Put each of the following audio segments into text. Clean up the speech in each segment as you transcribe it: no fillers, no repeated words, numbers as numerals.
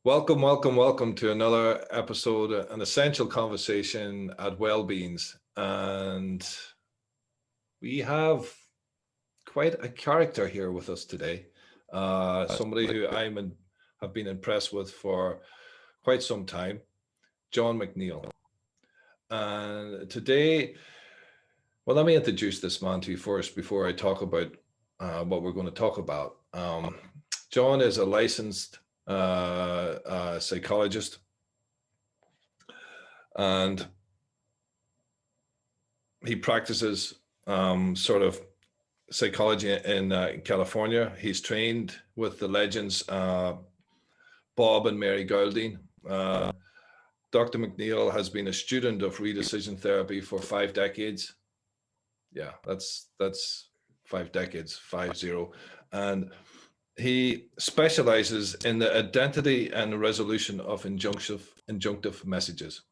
Welcome, welcome, welcome to another episode, an essential conversation at Wellbeings. And we have quite a character here with us today. Somebody who have been impressed with for quite some time, John McNeel. And today, well, let me introduce this man to you first before I talk about what we're going to talk about. John is a licensed psychologist, and he practices sort of psychology in California. He's trained with the legends Bob and Mary Goulding. Dr. McNeel has been a student of redecision therapy for 5 decades. Yeah, that's 5 decades, 5-0. And he specializes in the identity and resolution of injunctive messages.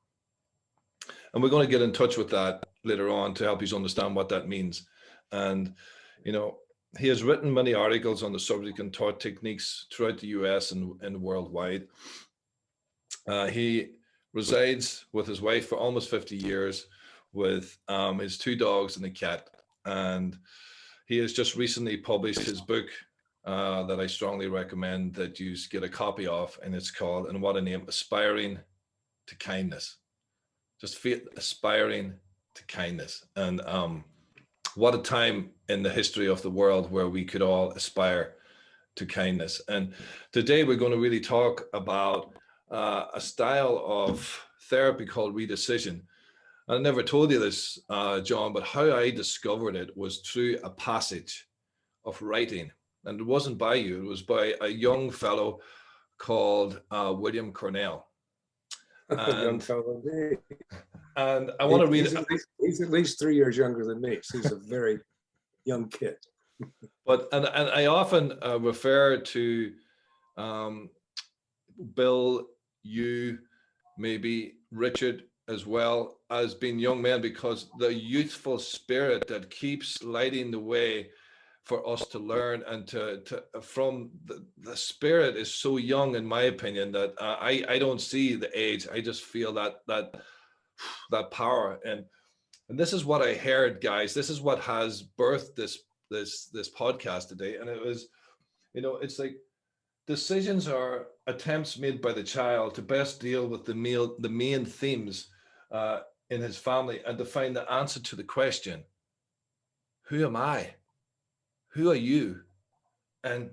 And we're going to get in touch with that later on to help you understand what that means. And, you know, he has written many articles on the subject and taught techniques throughout the US and worldwide. He resides with his wife for almost 50 years with his 2 dogs and a cat. And he has just recently published his book that I strongly recommend that you get a copy of, and it's called, and what a name, Aspiring to Kindness. Just feel aspiring to kindness. And what a time in the history of the world where we could all aspire to kindness. And today we're going to really talk about a style of therapy called redecision. I never told you this, John, but how I discovered it was through a passage of writing. And it wasn't by you, it was by a young fellow called William Cornell. And, young fellow indeed. And I want to read it. He's at least 3 years younger than me, so he's a very young kid. But and I often refer to Bill, you, maybe Richard as well, as being young men, because the youthful spirit that keeps lighting the way for us to learn and to from the spirit is so young, in my opinion, that I don't see the age. I just feel that power. And this is what I heard, guys. This is what has birthed this podcast today. And it was, you know, it's like decisions are attempts made by the child to best deal with the main themes in his family and to find the answer to the question, who am I? Who are you? And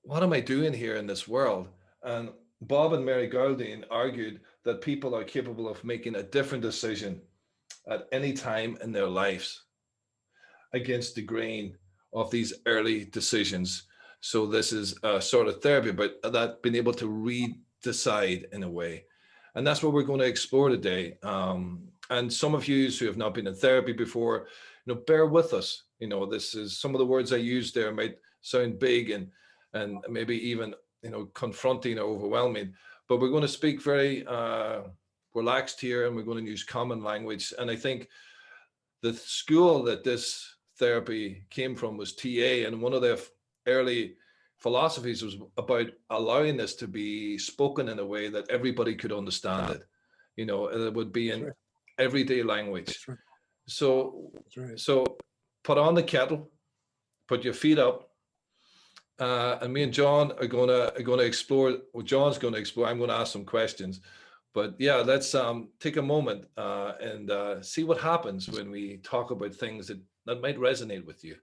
what am I doing here in this world? And Bob and Mary Goulding argued that people are capable of making a different decision at any time in their lives against the grain of these early decisions. So this is a sort of therapy, but that being able to re-decide in a way. And that's what we're going to explore today. And some of you who have not been in therapy before, you know, bear with us. You know, this is some of the words I use there might sound big and maybe even, you know, confronting or overwhelming, but we're going to speak very relaxed here, and we're going to use common language. And I think the school that this therapy came from was TA, and one of their early philosophies was about allowing this to be spoken in a way that everybody could understand it. You know, it would be in everyday language. So put on the kettle, put your feet up, and me and John are gonna explore. Well, John's going to explore. I'm going to ask some questions, but yeah, let's take a moment and see what happens when we talk about things that might resonate with you.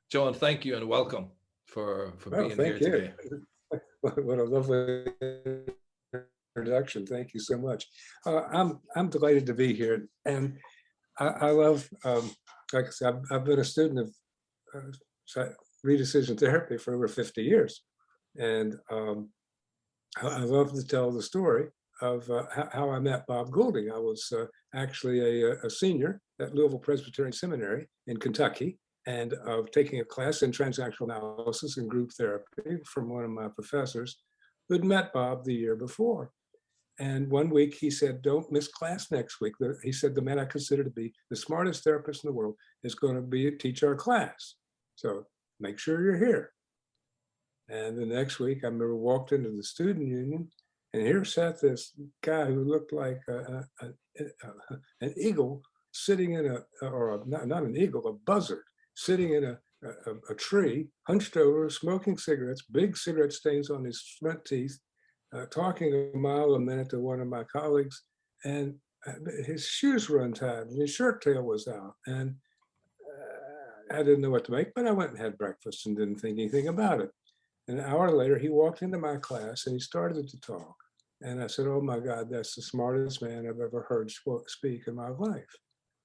John, thank you and welcome for being here today. What a lovely introduction. Thank you so much. I'm delighted to be here, and I love, like I said, I've been a student of redecision therapy for over 50 years. And I love to tell the story of how I met Bob Goulding. I was actually a senior at Louisville Presbyterian Seminary in Kentucky, and taking a class in transactional analysis and group therapy from one of my professors who'd met Bob the year before. And one week he said, don't miss class next week. He said, the man I consider to be the smartest therapist in the world is going to teach our class. So make sure you're here. And the next week, I remember walked into the student union, and here sat this guy who looked like an eagle sitting in not an eagle, a buzzard, sitting in a tree, hunched over, smoking cigarettes, big cigarette stains on his front teeth, talking a mile a minute to one of my colleagues. And his shoes were untied and his shirt tail was out. And I didn't know what to make, but I went and had breakfast and didn't think anything about it. An hour later, he walked into my class and he started to talk. And I said, oh my God, that's the smartest man I've ever heard speak in my life.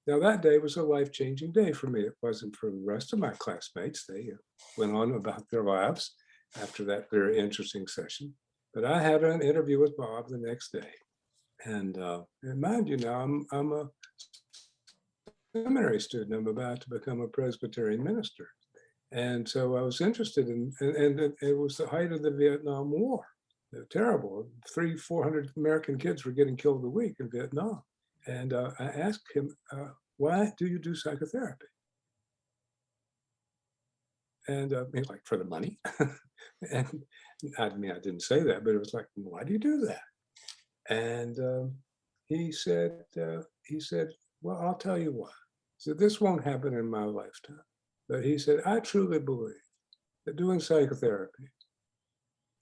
Now that day was a life-changing day for me. It wasn't for the rest of my classmates. They went on about their lives after that very interesting session. But I had an interview with Bob the next day. And mind you now, I'm a seminary student. I'm about to become a Presbyterian minister. And so I was interested in, and it was the height of the Vietnam War. Terrible. 400 American kids were getting killed a week in Vietnam. And I asked him, why do you do psychotherapy? And he's like, for the money. And I mean, I didn't say that, but it was like, why do you do that? And he said, well, I'll tell you why. He said, this won't happen in my lifetime. But he said, I truly believe that doing psychotherapy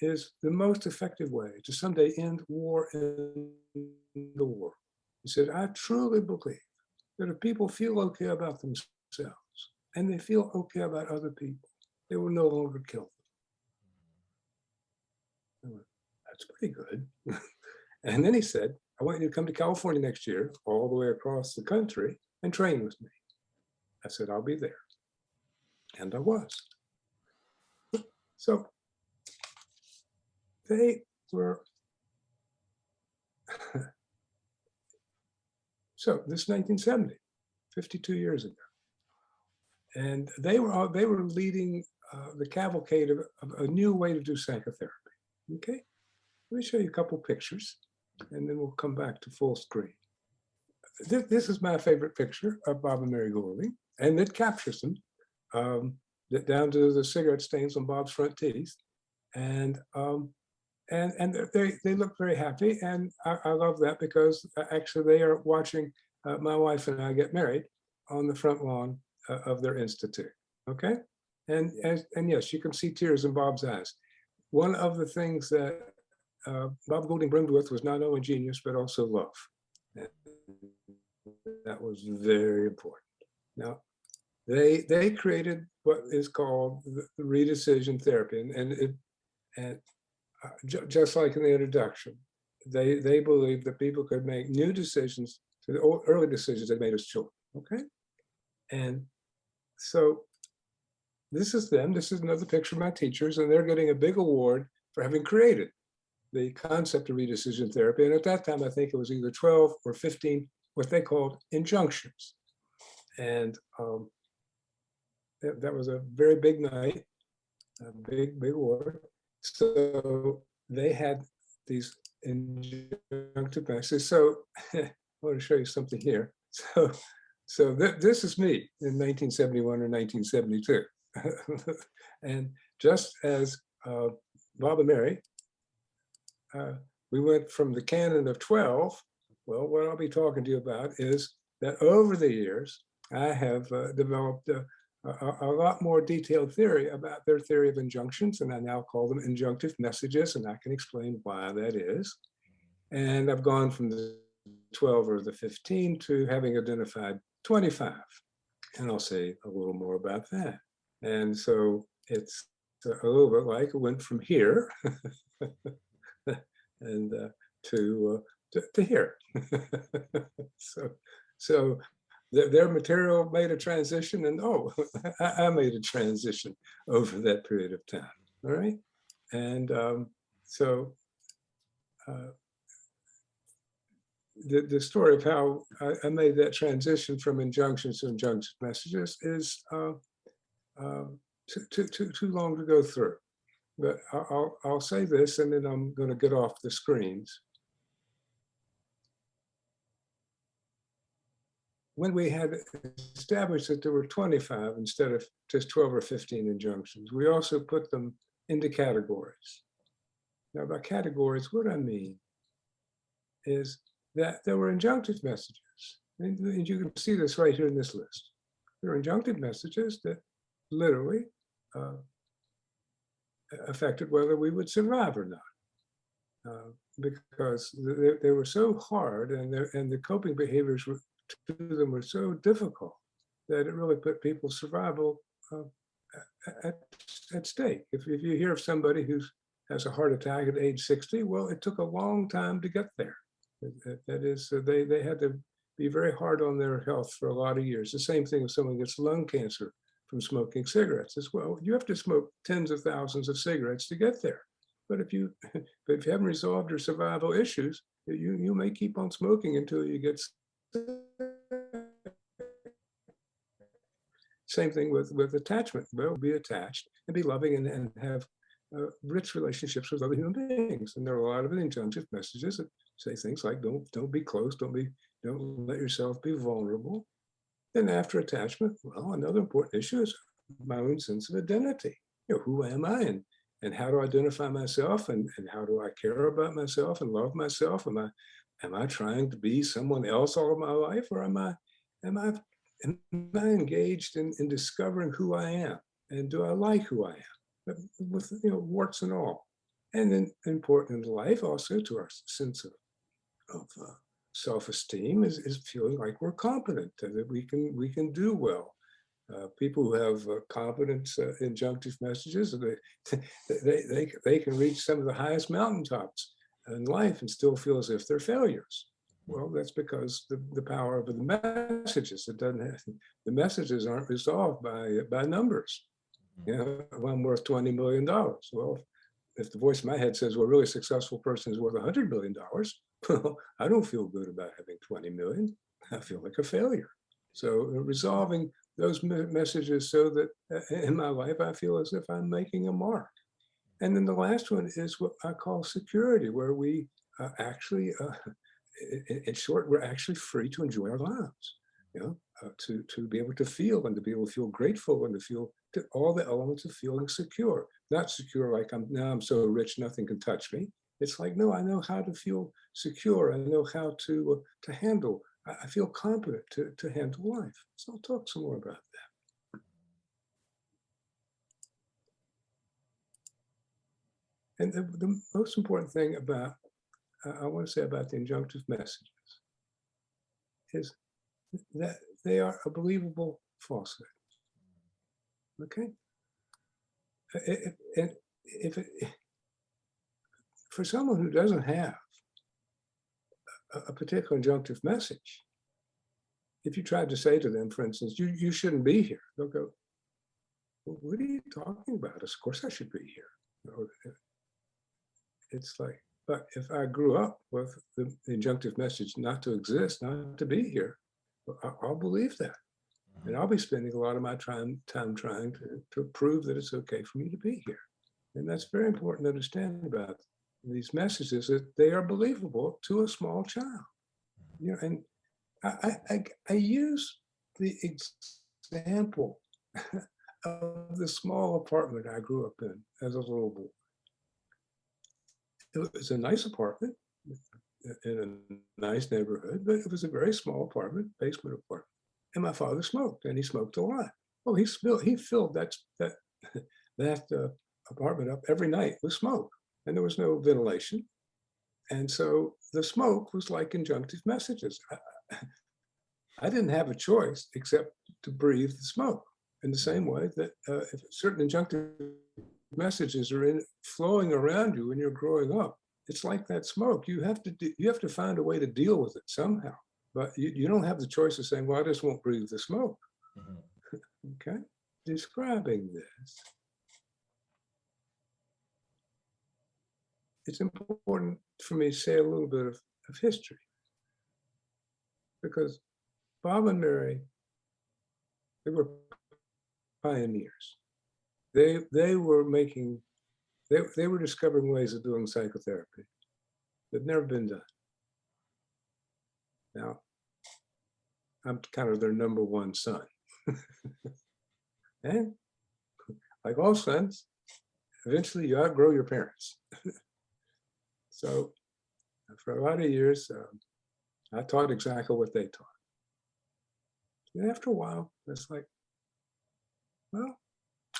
is the most effective way to someday end war in the world. He said, I truly believe that if people feel okay about themselves and they feel okay about other people, they will no longer kill them. I went, that's pretty good. And then he said, I want you to come to California next year, all the way across the country, and train with me. I said, I'll be there. And I was. So they were, so this is 1970, 52 years ago. And they were leading the cavalcade of a new way to do psychotherapy. Okay, let me show you a couple pictures and then we'll come back to full screen. This is my favorite picture of Bob and Mary Goulding, and it captures them down to the cigarette stains on Bob's front teeth. And they look very happy, and I love that because actually they are watching my wife and I get married on the front lawn of their institute. Okay, and yes, you can see tears in Bob's eyes. One of the things that Bob Goulding bloomed with was not only genius but also love. And that was very important. Now, they created what is called the redecision therapy, and just like in the introduction, they believed that people could make new decisions to the early decisions they made as children. Okay, and so this is them. This is another picture of my teachers, and they're getting a big award for having created the concept of redecision therapy. And at that time, I think it was either 12 or 15 what they called injunctions, and that was a very big night, a big award. So they had these injunctive messages. So I want to show you something here. So this is me in 1971 or 1972. And just as Bob and Mary, we went from the canon of 12. Well, what I'll be talking to you about is that over the years, I have developed a lot more detailed theory about their theory of injunctions, and I now call them injunctive messages, and I can explain why that is. And I've gone from the 12 or the 15 to having identified 25, and I'll say a little more about that. And so it's a little bit like it went from here and to here. So their material made a transition, and oh, I made a transition over that period of time. All right, and so the story of how I made that transition from injunctions to injunctive messages is too long to go through. But I'll say this, and then I'm going to get off the screens. When we had established that there were 25 instead of just 12 or 15 injunctions, we also put them into categories. Now, by categories, what I mean is that there were injunctive messages. And you can see this right here in this list. There are injunctive messages that literally affected whether we would survive or not. Because they were so hard, and the coping behaviors to them were so difficult that it really put people's survival at stake. If you hear of somebody who has a heart attack at age 60, well, it took a long time to get there. That is, they had to be very hard on their health for a lot of years. The same thing if someone gets lung cancer from smoking cigarettes as well. You have to smoke tens of thousands of cigarettes to get there. But if you haven't resolved your survival issues, you may keep on smoking until you get sick. Same thing with attachment. Well, be attached and be loving and have rich relationships with other human beings. And there are a lot of injunctive messages that say things like don't be close, don't let yourself be vulnerable. Then after attachment, well, another important issue is my own sense of identity. Who am I, and how do I identify myself, and how do I care about myself and love myself? Am I trying to be someone else all of my life, or am I engaged in discovering who I am, and do I like who I am, with warts and all? And then important in life also to our sense of self-esteem is feeling like we're competent, that we can do well. People who have competence injunctive messages, they can reach some of the highest mountaintops in life and still feel as if they're failures. Well, that's because the power of the messages. The messages aren't resolved by numbers. I'm worth $20 million. Well, if the voice in my head says, well, a really successful person is worth $100 million, well, I don't feel good about having 20 million. I feel like a failure. So resolving those messages so that in my life, I feel as if I'm making a mark. And then the last one is what I call security, where we actually, in short, we're actually free to enjoy our lives, to be able to feel and to be able to feel grateful and to feel all the elements of feeling secure. Not secure like I'm so rich, nothing can touch me. It's like, no, I know how to feel secure. I know how to handle. I feel competent to handle life. So I'll talk some more about that. And the most important thing about, I want to say about the injunctive messages is that they are a believable falsehood. Okay? For someone who doesn't have a particular injunctive message, if you tried to say to them, for instance, you shouldn't be here, they'll go, well, what are you talking about? Of course I should be here. It's like, but if I grew up with the injunctive message not to exist, not to be here, I'll believe that. And I'll be spending a lot of my time trying to prove that it's okay for me to be here. And that's very important to understand about these messages, that they are believable to a small child. And I use the example of the small apartment I grew up in as a little boy. It was a nice apartment in a nice neighborhood, but it was a very small apartment, basement apartment. And my father smoked, and he smoked a lot. Well, he filled that apartment up every night with smoke, and there was no ventilation. And so the smoke was like injunctive messages. I didn't have a choice except to breathe the smoke, in the same way that if certain injunctive messages are flowing around you when you're growing up, it's like that smoke. You have to find a way to deal with it somehow. But you don't have the choice of saying, well, I just won't breathe the smoke. Okay? Describing this, it's important for me to say a little bit of history. Because Bob and Mary, they were pioneers. They were discovering ways of doing psychotherapy that had never been done. Now, I'm kind of their number one son. And like all sons, eventually you outgrow your parents. So for a lot of years, I taught exactly what they taught. And after a while, it's like, well,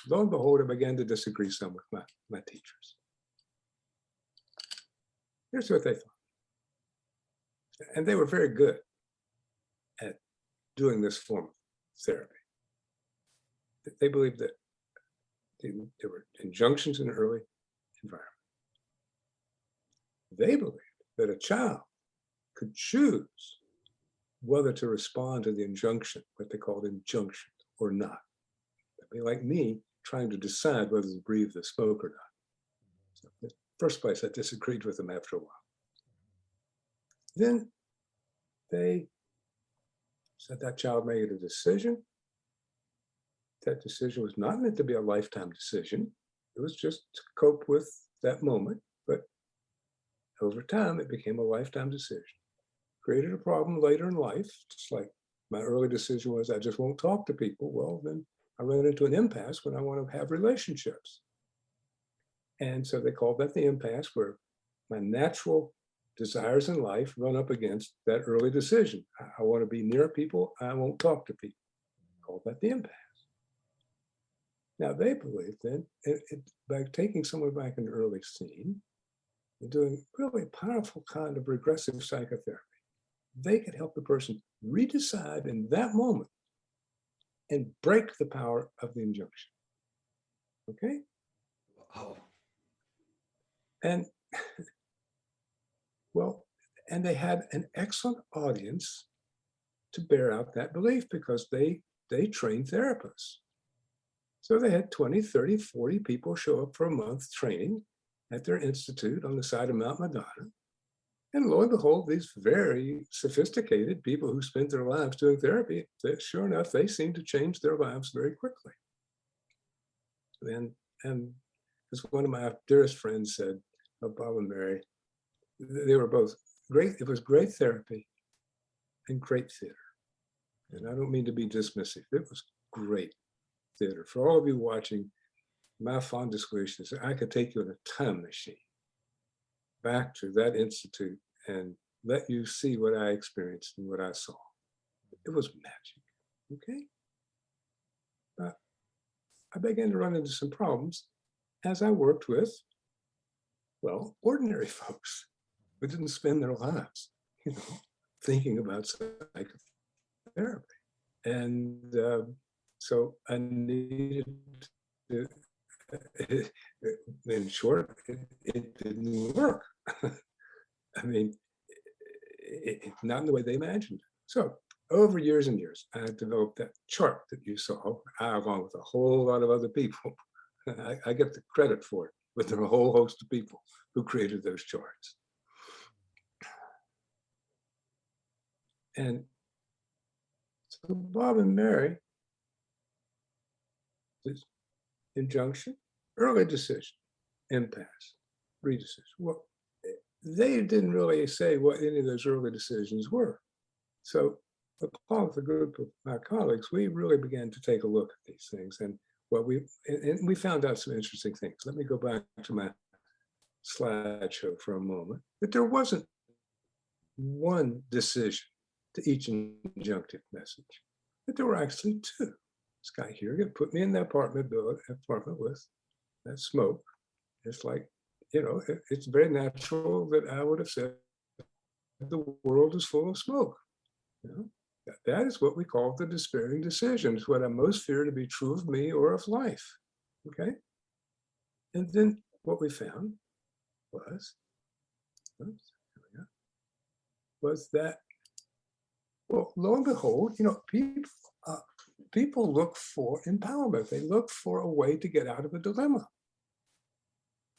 lo and behold, I began to disagree some with my teachers. Here's what they thought. And they were very good at doing this form of therapy. They believed that there were injunctions in the early environment. They believed that a child could choose whether to respond to the injunction, what they called injunction, or not. That'd be like me trying to decide whether to breathe the smoke or not. So in the first place, I disagreed with them after a while. Then they said that child made a decision. That decision was not meant to be a lifetime decision. It was just to cope with that moment. But over time, it became a lifetime decision. Created a problem later in life, just like my early decision was, I just won't talk to people. Well, then I ran into an impasse when I want to have relationships. And so they called that the impasse, where my natural desires in life run up against that early decision. I want to be near people. I won't talk to people. Called that the impasse. Now they believe then, by taking someone back in the early scene and doing really powerful kind of regressive psychotherapy, they could help the person redecide in that moment and break the power of the injunction. Okay? Oh. And well, and they had an excellent audience to bear out that belief because they trained therapists. So they had 20, 30, 40 people show up for a month training at their institute on the side of Mount Madonna. And lo and behold, these very sophisticated people who spent their lives doing therapy, sure enough, they seem to change their lives very quickly. And as one of my dearest friends said, Bob and Mary, they were both great. It was great therapy and great theater. And I don't mean to be dismissive. It was great theater. For all of you watching, my fondest wish is that I could take you in a time machine back to that institute and let you see what I experienced and what I saw. It was magic, okay? But I began to run into some problems as I worked with, well, ordinary folks who didn't spend their lives, thinking about psychotherapy. And so I needed to, in short, it didn't work. I mean, not in the way they imagined. So over years and years, I developed that chart that you saw, along with a whole lot of other people. I get the credit for it, but there are a whole host of people who created those charts. And so Bob and Mary, this injunction, early decision, impasse, redecision. Well, they didn't really say what any of those early decisions were. So along with a group of my colleagues, we really began to take a look at these things. And what we found out some interesting things. Let me go back to my slideshow for a moment, that there wasn't one decision to each injunctive message, that there were actually two. This guy here put me in the apartment with that smoke. It's like, it's very natural that I would have said the world is full of smoke. That is what we call the despairing decision. It's what I most fear to be true of me or of life. Okay? And then what we found was that, well, lo and behold, people look for empowerment. They look for a way to get out of a dilemma.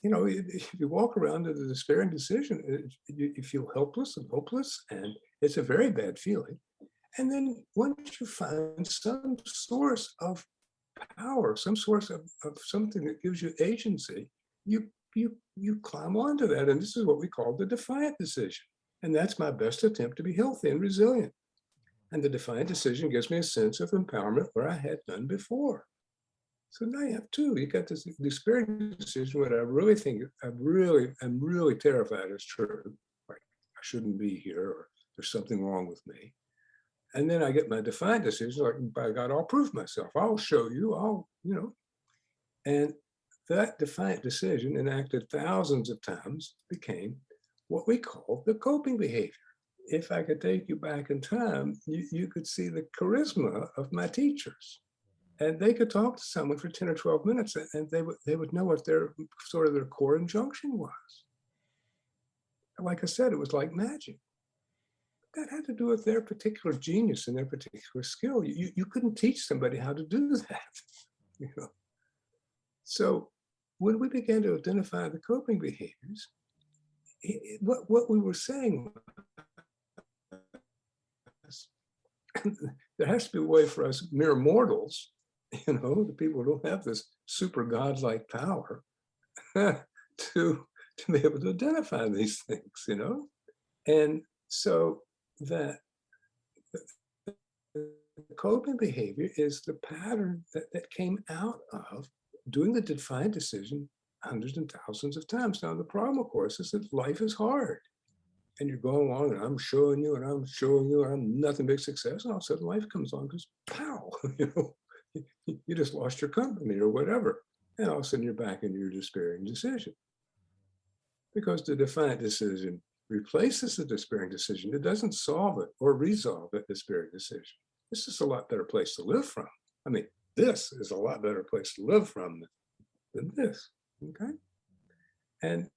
If you walk around in the despairing decision, you feel helpless and hopeless, and it's a very bad feeling. And then once you find some source of power, some source of something that gives you agency, you climb onto that. And this is what we call the defiant decision. And that's my best attempt to be healthy and resilient. And the defiant decision gives me a sense of empowerment where I had none before. So now you have two. You got this despairing decision, what I really think, I'm really terrified is true. Like, I shouldn't be here, or there's something wrong with me. And then I get my defiant decision, like, by God, I'll prove myself. I'll show you, And that defiant decision, enacted thousands of times, became what we call the coping behavior. If I could take you back in time, you could see the charisma of my teachers. And they could talk to someone for 10 or 12 minutes, and they would know what their sort of their core injunction was. Like I said, it was like magic. That had to do with their particular genius and their particular skill. You couldn't teach somebody how to do that. So when we began to identify the coping behaviors, what we were saying was, there has to be a way for us mere mortals, the people who don't have this super godlike power, to be able to identify these things, And so that the coping behavior is the pattern that came out of doing the defiant decision hundreds and thousands of times. Now, the problem, of course, is that life is hard. And you're going on, and I'm showing you, and I'm showing you, and I'm nothing but success. And all of a sudden, life comes on, goes, pow, you just lost your company or whatever. And all of a sudden, you're back into your despairing decision. Because the defiant decision replaces the despairing decision. It doesn't solve it or resolve that despairing decision. This is a lot better place to live from. I mean, this is a lot better place to live from than this, okay? And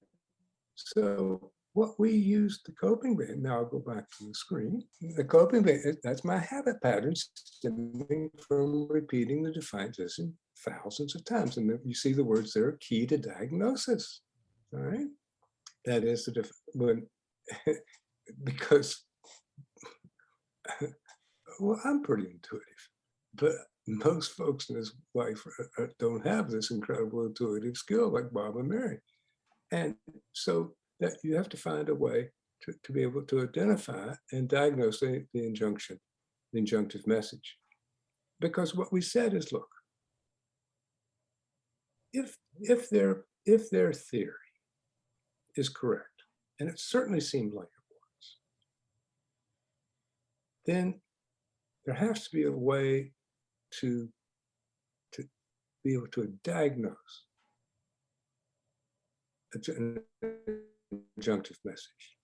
so what we use the coping behavior, now I'll go back to the screen. The coping behavior, that's my habit patterns stemming from repeating the defiant decision thousands of times. And you see the words there, key to diagnosis, all right? That is because, well, I'm pretty intuitive, but most folks in this life don't have this incredible intuitive skill like Bob and Mary. And so that you have to find a way to be able to identify and diagnose the injunction, the injunctive message. Because what we said is, look, if their theory is correct, and it certainly seemed like it was, then there has to be a way to be able to diagnose an injunctive message.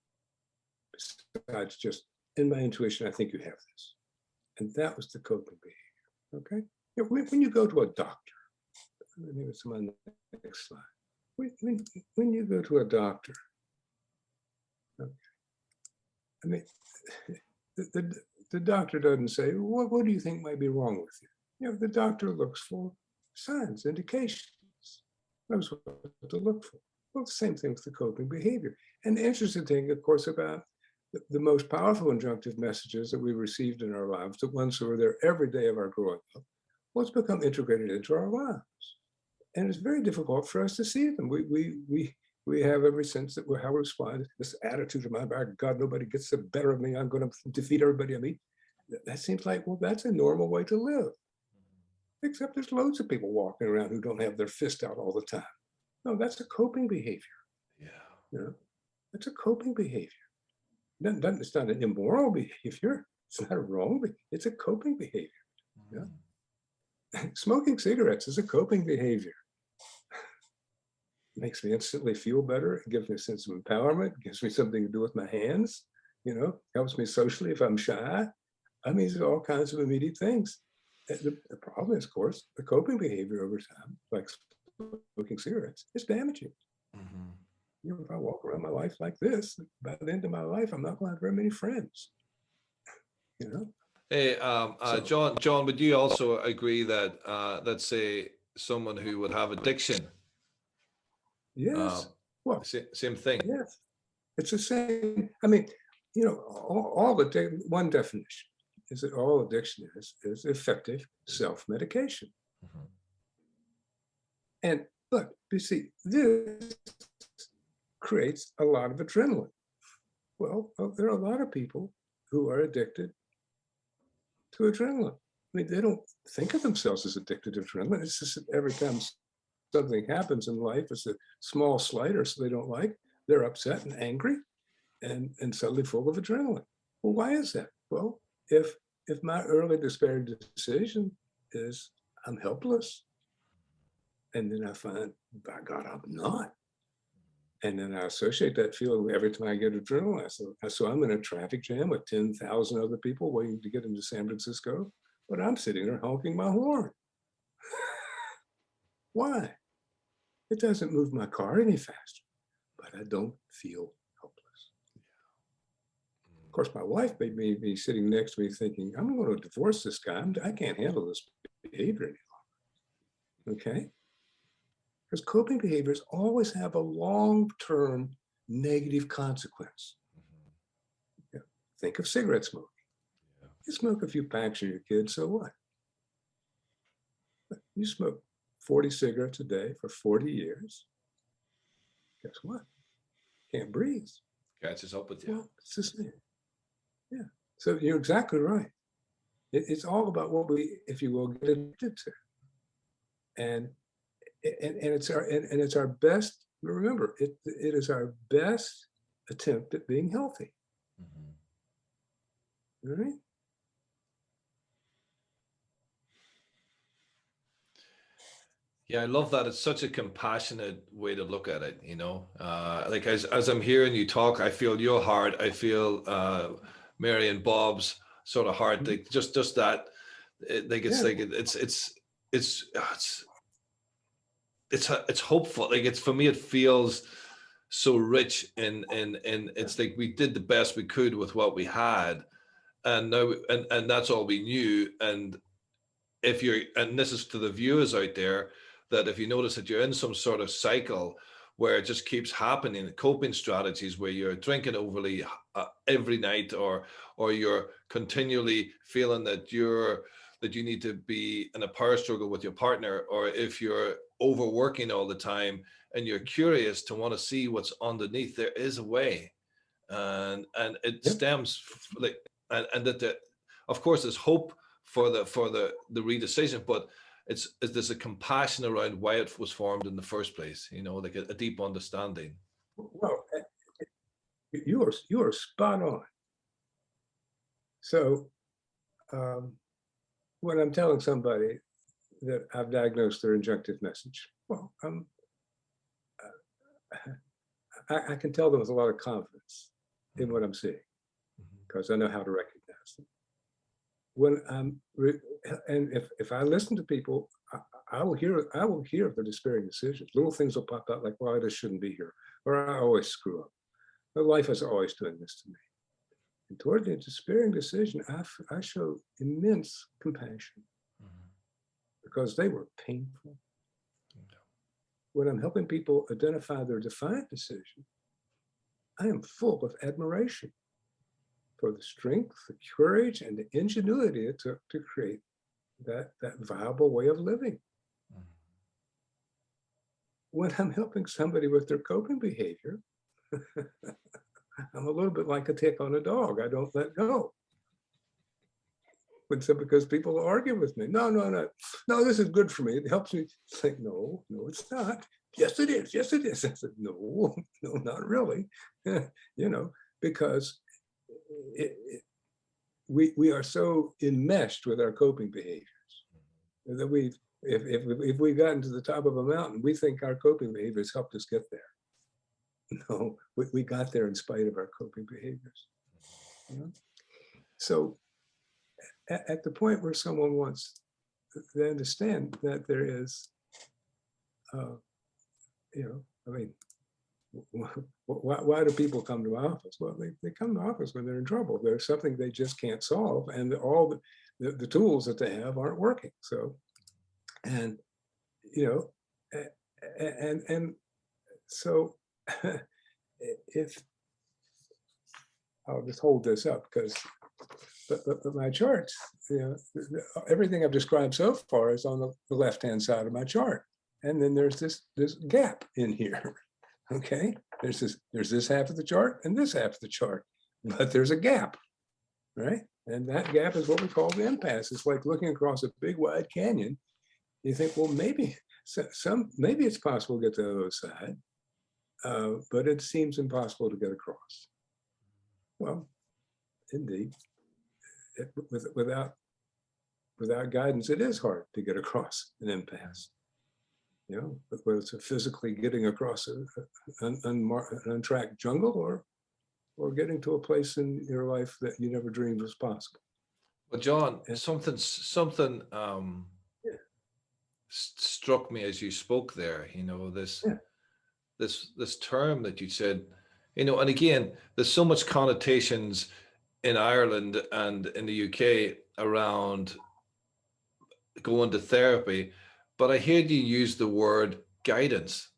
Besides just, in my intuition, I think you have this. And that was the coping behavior, okay? When you go to a doctor, maybe it's on the next slide. When you go to a doctor, okay, I mean, the doctor doesn't say, what do you think might be wrong with you? The doctor looks for signs, indications, knows what to look for. Well, the same thing with the coping behavior. And the interesting thing, of course, about the most powerful injunctive messages that we received in our lives, the ones who were there every day of our growing up, what's become integrated into our lives. And it's very difficult for us to see them. We have ever since that how we respond, this attitude of my back, God, nobody gets the better of me. I'm going to defeat everybody. I mean, that seems like, well, that's a normal way to live. Except there's loads of people walking around who don't have their fist out all the time. No, that's a coping behavior. Yeah. It's a coping behavior. It's not an immoral behavior. It's not a wrong behavior. It's a coping behavior. Yeah. Smoking cigarettes is a coping behavior. It makes me instantly feel better. It gives me a sense of empowerment. It gives me something to do with my hands. Helps me socially if I'm shy. I mean, there's all kinds of immediate things. The problem is, of course, the coping behavior over time, like smoking cigarettes, is damaging. Mm-hmm. If I walk around my life like this, by the end of my life, I'm not going to have very many friends. Hey, John, would you also agree that, let's say, someone who would have addiction? Yes. Well, same thing. Yes, it's the same. I mean, one definition is that all addiction is effective self-medication. Mm-hmm. And look, you see, this creates a lot of adrenaline. Well, there are a lot of people who are addicted to adrenaline. mean, they don't think of themselves as addicted to adrenaline. It's just that every time something happens in life, it's a small slight or so they don't like, they're upset and angry and suddenly full of adrenaline. Well, why is that? Well, if my early despairing decision is I'm helpless, and then I find, by God, I'm not. And then I associate that feeling every time I get adrenaline. So I'm in a traffic jam with 10,000 other people waiting to get into San Francisco, but I'm sitting there honking my horn. Why? It doesn't move my car any faster, but I don't feel helpless. Of course, my wife may be sitting next to me thinking, I'm going to divorce this guy. I can't handle this behavior any longer. Okay? Because coping behaviors always have a long-term negative consequence. Yeah. Think of cigarette smoking. Yeah. You smoke a few packs of your kids, so what? You smoke 40 cigarettes a day for 40 years. Guess what? Can't breathe. Catches up with you. Well, it's the same. Yeah. So you're exactly right. It's all about what we, if you will, get addicted to. And it's our best. Remember, it is our best attempt at being healthy. Mm-hmm. All right. Yeah, I love that. It's such a compassionate way to look at it, like as I'm hearing you talk, I feel your heart. I feel Mary and Bob's sort of heart. Like just that, it's hopeful. Like it's, for me, it feels so rich and it's like we did the best we could with what we had, and now and that's all we knew. And this is to the viewers out there, that if you notice that you're in some sort of cycle where it just keeps happening, coping strategies where you're drinking overly every night, or you're continually feeling that you need to be in a power struggle with your partner, or if you're overworking all the time and you're curious to want to see what's underneath, there is a way, and it stems like, and that of course there's hope for the redecision, but there's a compassion around why it was formed in the first place, like a deep understanding. Well, you are spot on. So when I'm telling somebody that I've diagnosed their injunctive message, well, I can tell them with a lot of confidence in what I'm seeing, because I know how to recognize them. When and if I listen to people, I will hear the despairing decisions. Little things will pop out like, well, I just shouldn't be here, or I always screw up. My life is always doing this to me. And toward the despairing decision, I show immense compassion, because they were painful. When I'm helping people identify their defiant decision, I am full of admiration for the strength, the courage, and the ingenuity it took to create that viable way of living. When I'm helping somebody with their coping behavior, I'm a little bit like a tick on a dog. I don't let go. Because people argue with me. No, this is good for me. It helps me. It's like, no, it's not. Yes, it is. Yes, it is. I said, no, not really. Because we are so enmeshed with our coping behaviors that if we gotten to the top of a mountain, we think our coping behaviors helped us get there. No, we got there in spite of our coping behaviors. So at the point where someone wants to understand that there is, why do people come to my office? Well, they come to my office when they're in trouble. There's something they just can't solve, and all the tools that they have aren't working. So, and so if I'll just hold this up, because but my charts, everything I've described so far is on the left-hand side of my chart, and then there's this gap in here. Okay, there's this half of the chart and this half of the chart, but there's a gap. right? And that gap is what we call the impasse. It's like looking across a big wide canyon. You think, well, maybe maybe it's possible to get to the other side, but it seems impossible to get across. Well, indeed, without guidance, it is hard to get across an impasse. You know, whether it's physically getting across an untracked jungle, or getting to a place in your life that you never dreamed was possible. Well, John, And, something yeah, struck me as you spoke there. yeah, This term that you said, and again, there's so much connotations in Ireland and in the UK around going to therapy, but I heard you use the word guidance,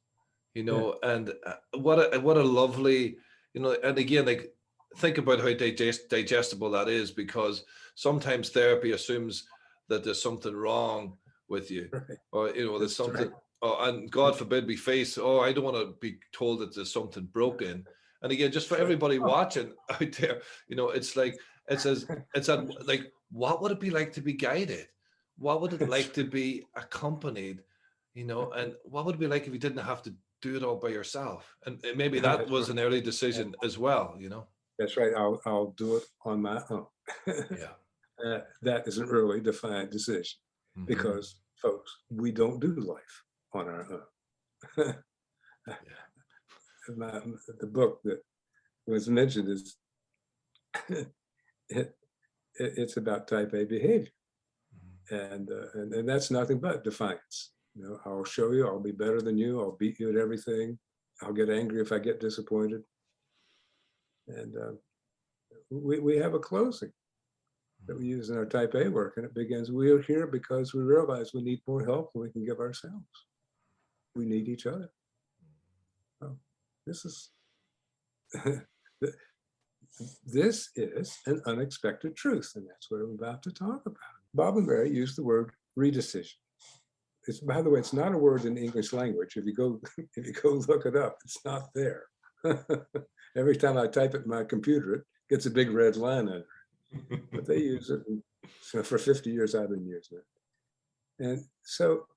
yeah, and what a lovely, and again, like, think about how digestible that is, because sometimes therapy assumes that there's something wrong with you, right. or there's That's right. something, and God forbid we face, I don't want to be told that there's something broken. And again, just for That's right. everybody Oh, watching out there, it's like, it's that, like, what would it be like to be guided? What would it that's like to be accompanied? And what would it be like if you didn't have to do it all by yourself? And maybe right. that That's was right. an early decision as well. That's right. I'll do it on my own. Yeah. That is an early defined decision, Hmm. because, folks, we don't do life on our own. Yeah. The book that was mentioned is it, it's about type A behavior, and that's nothing but defiance. I'll show you. I'll be better than you. I'll beat you at everything. I'll get angry if I get disappointed. And we have a closing that we use in our type A work, and it begins, we are here because we realize we need more help than we can give ourselves. We need each other. Well, this is this is an unexpected truth, and that's what I'm about to talk about. Bob and Mary used the word redecision. It's, by the way, it's not a word in the English language. If you go look it up, it's not there. Every time I type it in my computer, it gets a big red line under it. But they use it, and so for 50 years I've been using it. And so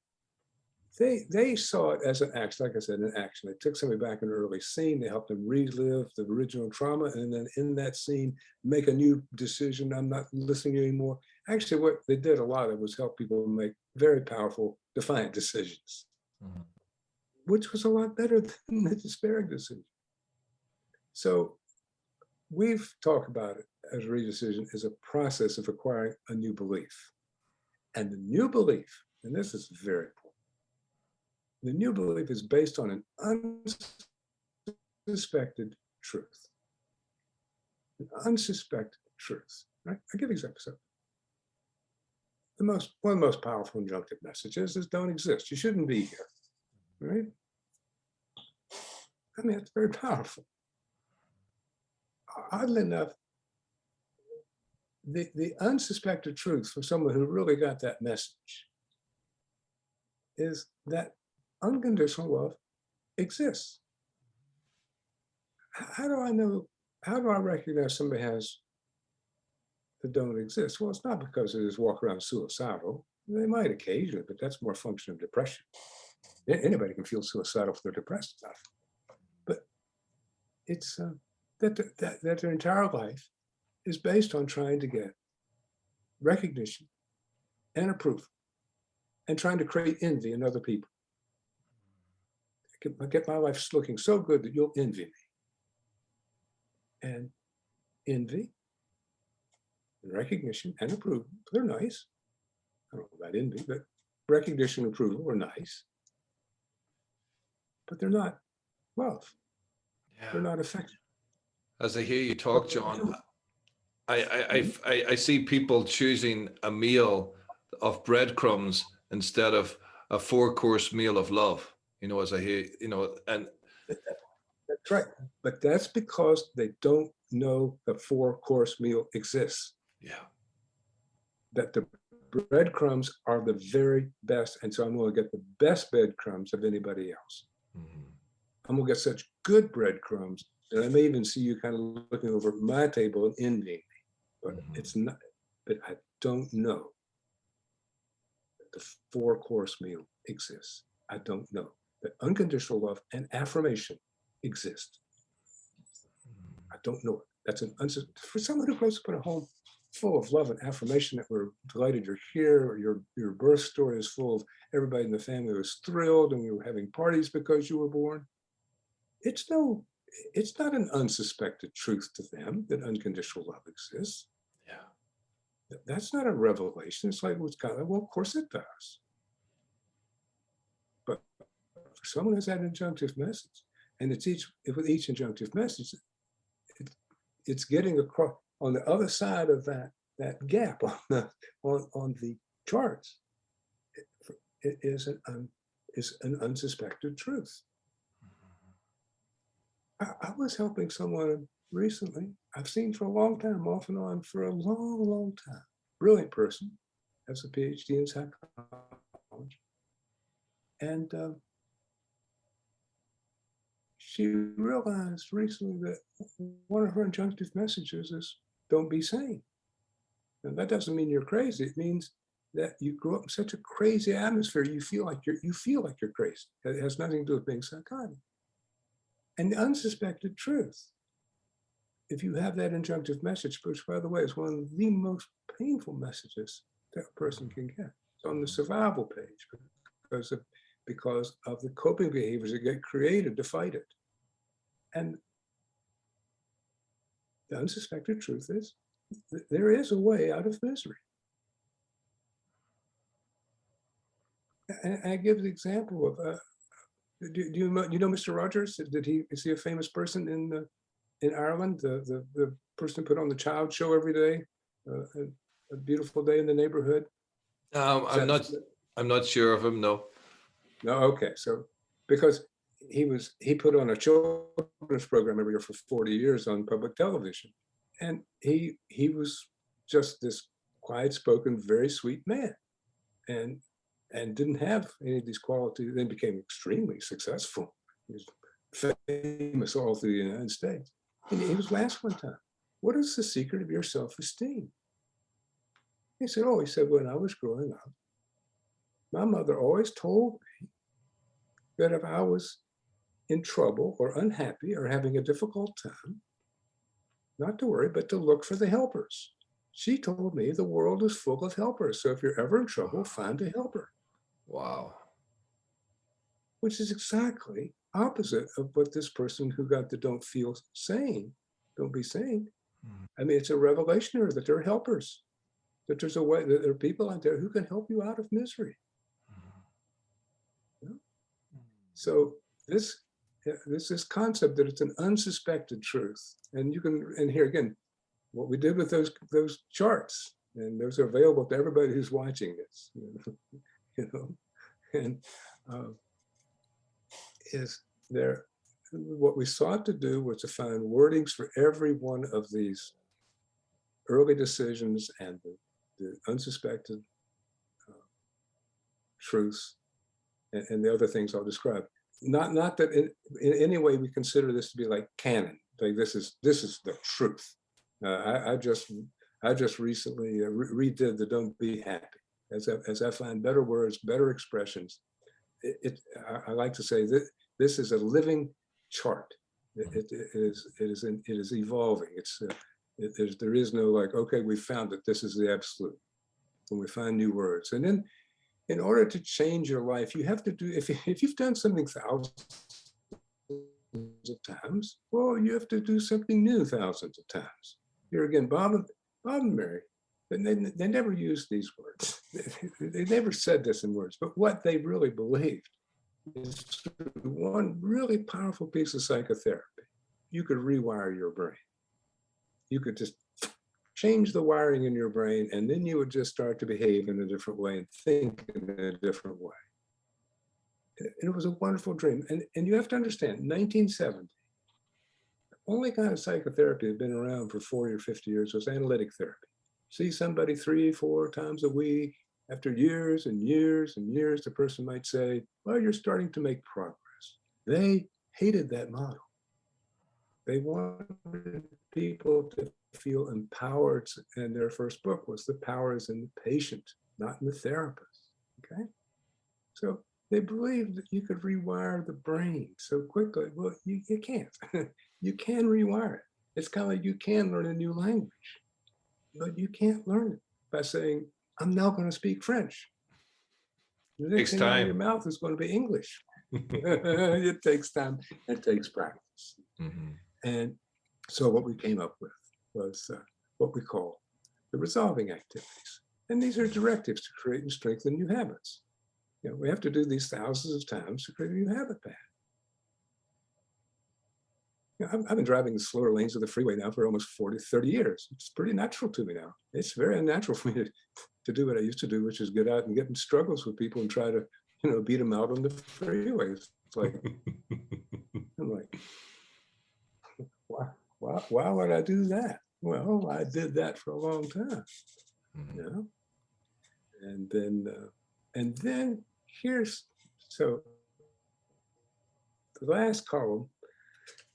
they saw it as an action, like I said, an action. They took somebody back in an early scene, they helped them relive the original trauma, and then in that scene, make a new decision. I'm not listening to you anymore. Actually, what they did a lot of was help people make very powerful, defiant decisions, Mhm. which was a lot better than the despairing decision. So we've talked about it as redecision as a process of acquiring a new belief. And the new belief, and this is very important, the new belief is based on an unsuspected truth. An unsuspected truth. Right? I'll give you examples. One of the most powerful injunctive messages is don't exist. You shouldn't be here. Right? I mean, it's very powerful. Oddly enough, the unsuspected truth for someone who really got that message is that unconditional love exists. How do I know? How do I recognize somebody has that don't exist? Well, it's not because they just walk around suicidal. They might occasionally, but that's more a function of depression. Anybody can feel suicidal if they're depressed enough. But it's that their entire life is based on trying to get recognition and approval, and trying to create envy in other people. Get my life looking so good that you'll envy me. And envy and recognition and approval, they're nice. I don't know about envy, but recognition and approval are nice. But they're not love. They're Yeah. not affection. As I hear you What talk, they John, do. Mhm. I see people choosing a meal of breadcrumbs instead of a four-course meal of love. As I hear, and That's right. But that's because they don't know the four-course meal exists. yeah. That the breadcrumbs are the very best. And so I'm going to get the best breadcrumbs of anybody else. Mhm. I'm going to get such good breadcrumbs that I may even see you kind of looking over at my table and envying me. but it's not, but I don't know that the 4-course meal exists. I don't know that unconditional love and affirmation exist. I don't know it. That's an for someone who grows up in a home full of love and affirmation that we're delighted you're here, or your birth story is full of everybody in the family was thrilled and we were having parties because you were born. It's not an unsuspected truth to them that unconditional love exists. Yeah. That's not a revelation. It's like, it's kind of, well, of course it does. But for someone who's had an injunctive message, and it's with each injunctive message, it's getting across on the other side of that gap on the charts. It is an unsuspected truth. I was helping someone recently, I've seen for a long time, off and on for a long, long time. Brilliant person, has a Ph.D. in psychology. And she realized recently that one of her injunctive messages is, don't be sane. And that doesn't mean you're crazy. It means that you grew up in such a crazy atmosphere, you feel like you're crazy. It has nothing to do with being psychotic. And the unsuspected truth, if you have that injunctive message, which by the way is one of the most painful messages that a person can get, it's on the survival page because of the coping behaviors that get created to fight it. And the unsuspected truth is there is a way out of misery. And I give the example of do you know Mr. Rogers? Is he a famous person in Ireland? The person who put on the Child Show every day, a beautiful day in the neighborhood. I'm not sure of him. No. No. Okay. So because he put on a children's program every year for 40 years on public television, and he was just this quiet-spoken, very sweet man, and didn't have any of these qualities. Then became extremely successful. He was famous all through the United States. And he was asked one time, "What is the secret of your self-esteem?" He said, "Oh," he said, "when I was growing up, my mother always told me that if I was in trouble or unhappy or having a difficult time, not to worry, but to look for the helpers. She told me the world is full of helpers. So if you're ever in trouble, find a helper." Wow. Which is exactly opposite of what this person who got the don't be sane. I mean, it's a revelation here that there are helpers, that there's a way, that there are people out there who can help you out of misery. Yeah? So this concept that it's an unsuspected truth, and you can, and here again, what we did with those charts, and those are available to everybody who's watching this, and is there. What we sought to do was to find wordings for every one of these early decisions and the unsuspected truths and the other things I'll describe. Not that in any way we consider this to be like canon, like this is the truth. I just recently redid the "Don't Be Happy" as I find better words, better expressions. I like to say that this is a living chart. It is evolving. There is no like, okay, we found that this is the absolute. When we find new words, and then in order to change your life, you have to do, if you've done something thousands of times, well, you have to do something new thousands of times. Here again, Bob and Mary, they never used these words. They never said this in words, but what they really believed is one really powerful piece of psychotherapy. You could rewire your brain. You could just change the wiring in your brain, and then you would just start to behave in a different way and think in a different way. It was a wonderful dream. And you have to understand, 1970, the only kind of psychotherapy that had been around for 40 or 50 years was analytic therapy. See somebody 3-4 times a week. After years and years and years, the person might say, well, you're starting to make progress. They hated that model. They wanted people to feel empowered. And their first book was The Power is in the Patient, not in the Therapist. Okay. So they believed that you could rewire the brain so quickly. Well, you can't. You can rewire it. It's kind of like you can learn a new language, but you can't learn it by saying, I'm now going to speak French. The next Takes thing out of your time. mouth is going to be English. It takes time. It takes practice. Mhm. And so what we came up with was what we call the resolving activities. And these are directives to create and strengthen new habits. You know, we have to do these thousands of times to create a new habit pattern. You know, I've been driving the slower lanes of the freeway now for almost 30 years. It's pretty natural to me now. It's very unnatural for me to do what I used to do, which is get out and get in struggles with people and try to, you know, beat them out on the freeway. It's like, I'm like, why would I do that? Well, I did that for a long time, you know? And then here's, so the last column,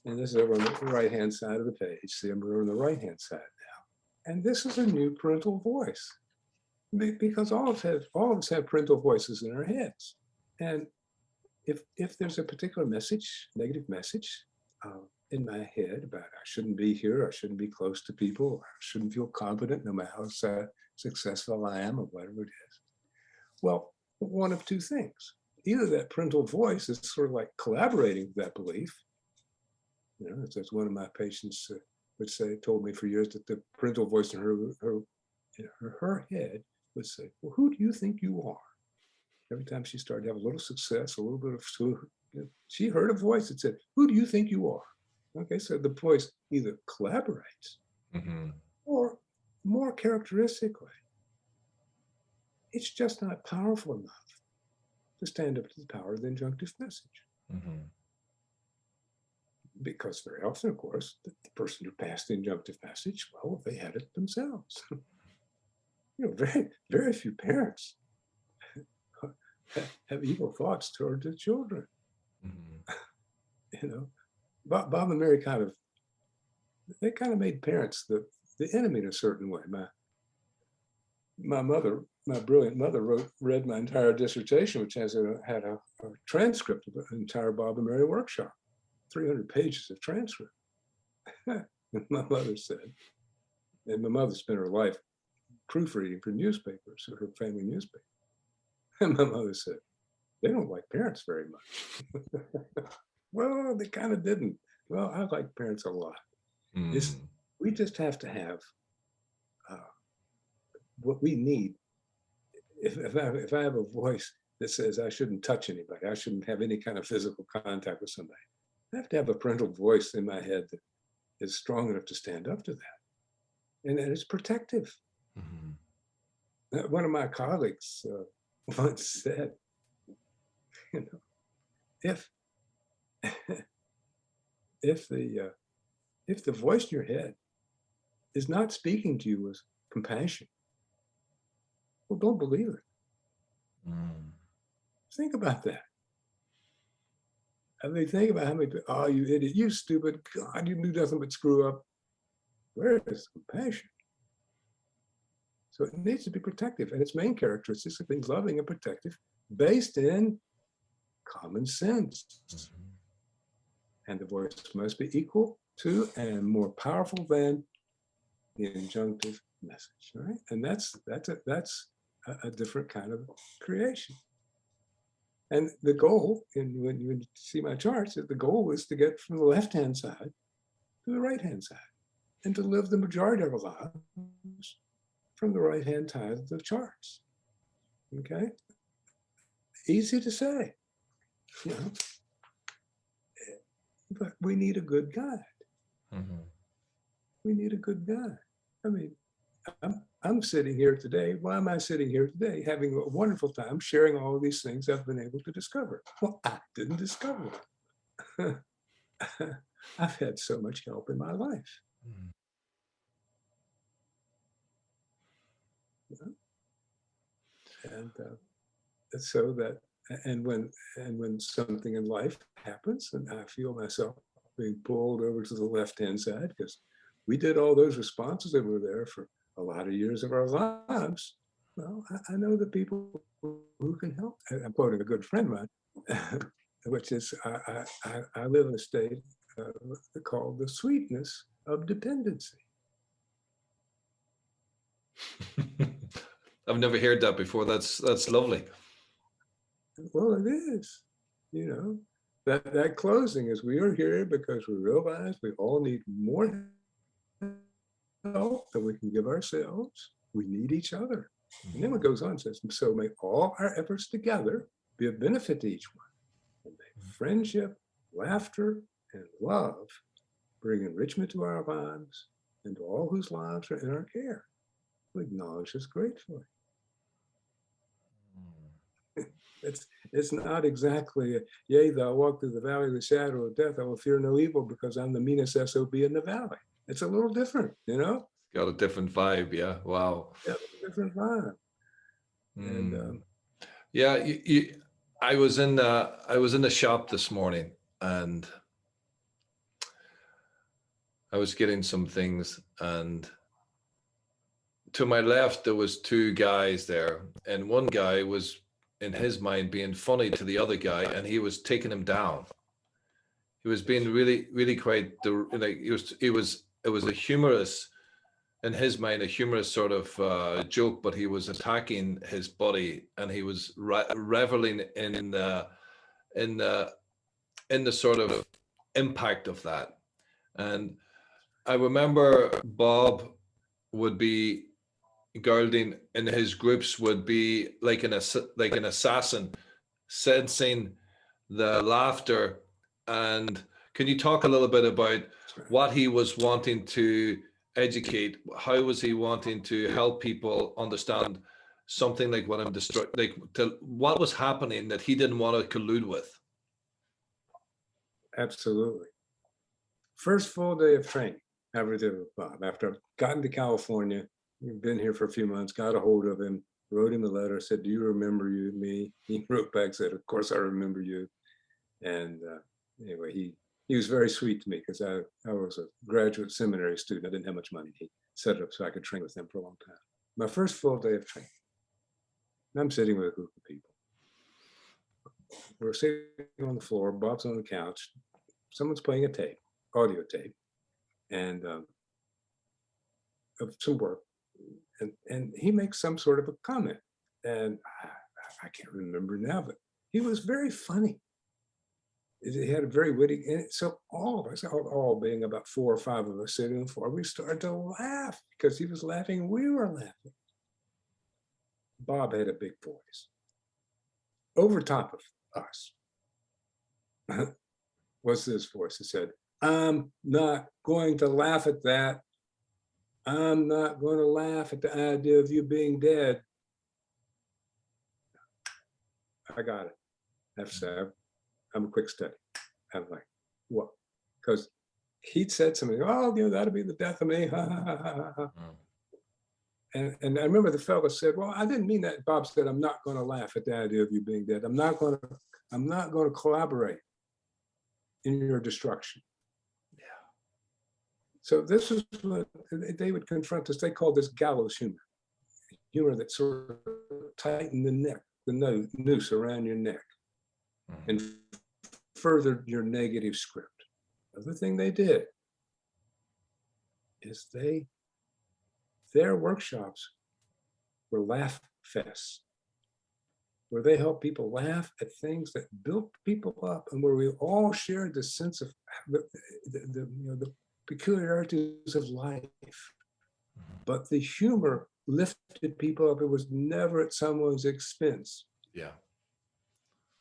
and this is over on the right-hand side of the page. See, we're on the right-hand side now. And this is a new parental voice, because all of us have parental voices in our heads. And if there's a particular message, negative message in my head about I shouldn't be here, I shouldn't be close to people, I shouldn't feel confident no matter how successful I am or whatever it is. Well, one of two things. Either that parental voice is sort of like collaborating with that belief. You know, as one of my patients would say, told me for years that the parental voice in her head would say, well, who do you think you are? Every time she started to have a little success, a little bit of, she heard a voice that said, who do you think you are? Okay, so the voice either collaborates or more characteristically, it's just not powerful enough to stand up to the power of the injunctive message. Because very often, of course, the person who passed the injunctive message, well, they had it themselves. You know, very, very few parents have evil thoughts toward their children. You know, Bob and Mary they kind of made parents the enemy in a certain way. My mother, my brilliant mother, read my entire dissertation, which had a transcript of an entire Bob and Mary workshop, 300 pages of transcript. My mother said, and my mother spent her life proofreading for newspapers, her family newspaper. And my mother said, they don't like parents very much. Well, they kind of didn't. Well, I like parents a lot. We just have to have what we need. If I have a voice that says I shouldn't touch anybody, I shouldn't have any kind of physical contact with somebody, I have to have a parental voice in my head that is strong enough to stand up to that. And it's protective. One of my colleagues once said, you know, if the voice in your head is not speaking to you with compassion, well, don't believe it. Think about that. I mean, think about how many people, oh, you idiot, you stupid, God, you knew nothing but screw up. Where is compassion? So it needs to be protective, and its main characteristics are being loving and protective based in common sense. And the voice must be equal to and more powerful than the injunctive message, right? And that's a different kind of creation. And the goal, when you see my charts, the goal is to get from the left-hand side to the right-hand side, and to live the majority of our lives from the right-hand side of the charts. Okay, easy to say, you know, but we need a good guide. We need a good guide. I mean, I'm sitting here today. Why am I sitting here today? Having a wonderful time sharing all of these things I've been able to discover. Well, I didn't discover them. I've had so much help in my life. You know? And so that, and when something in life happens and I feel myself being pulled over to the left-hand side because we did all those responses that were there for a lot of years of our lives. Well, I know the people who can help. I'm quoting a good friend of mine, which is, I live in a state called the sweetness of dependency. I've never heard that before. That's lovely. Well, it is, you know, that closing is, we are here because we realize we all need more help than we can give ourselves. We need each other. And then it goes on and says, so may all our efforts together be of benefit to each one. And may friendship, laughter, and love bring enrichment to our lives and to all whose lives are in our care. We acknowledge this gratefully. It's not exactly, yea, though I walk through the valley of the shadow of death, I will fear no evil because I'm the meanest SOB in the valley. It's a little different, you know? Got a different vibe, yeah. Wow. Yeah, a different vibe. And yeah, I was in the shop this morning and I was getting some things, and to my left there was two guys there, and one guy was in his mind being funny to the other guy, and he was taking him down. He was being really quite like, it was a humorous, in his mind, a humorous sort of joke, but he was attacking his buddy, and he was reveling in the sort of impact of that. And I remember Bob would be, Goulding in his groups would be like an assassin, sensing the laughter. And can you talk a little bit about what he was wanting to educate? How was he wanting to help people understand something like what what was happening that he didn't want to collude with? absolutely. First full day of training, ever did with Bob. After I've gotten to California, we've been here for a few months, got a hold of him, wrote him a letter, said, do you remember me? He wrote back, said, of course I remember you. And anyway, he was very sweet to me because I was a graduate seminary student. I didn't have much money. He set it up so I could train with him for a long time. My first full day of training, and I'm sitting with a group of people. We're sitting on the floor, Bob's on the couch, someone's playing a tape, audio tape, and of some work, and he makes some sort of a comment, and I can't remember now, but he was very funny. He had a very witty, and so all of us, all being about 4 or 5 of us sitting on the floor, we started to laugh because he was laughing and we were laughing. Bob had a big voice. Over top of us was this voice that said, I'm not going to laugh at that. I'm not going to laugh at the idea of you being dead. I got it. That's I'm a quick study. I'm like, what? Because he'd said something, oh, you know, that'll be the death of me. And I remember the fellow said, well, I didn't mean that. Bob said, I'm not going to laugh at the idea of you being dead. I'm not going to collaborate in your destruction. Yeah. So this is what they would confront us. They called this gallows humor that sort of tightened the neck, the noose around your neck, and furthered your negative script. The other thing they did is their workshops were laugh fests, where they helped people laugh at things that built people up, and where we all shared the sense of the peculiarities of life. But the humor lifted people up. It was never at someone's expense. Yeah.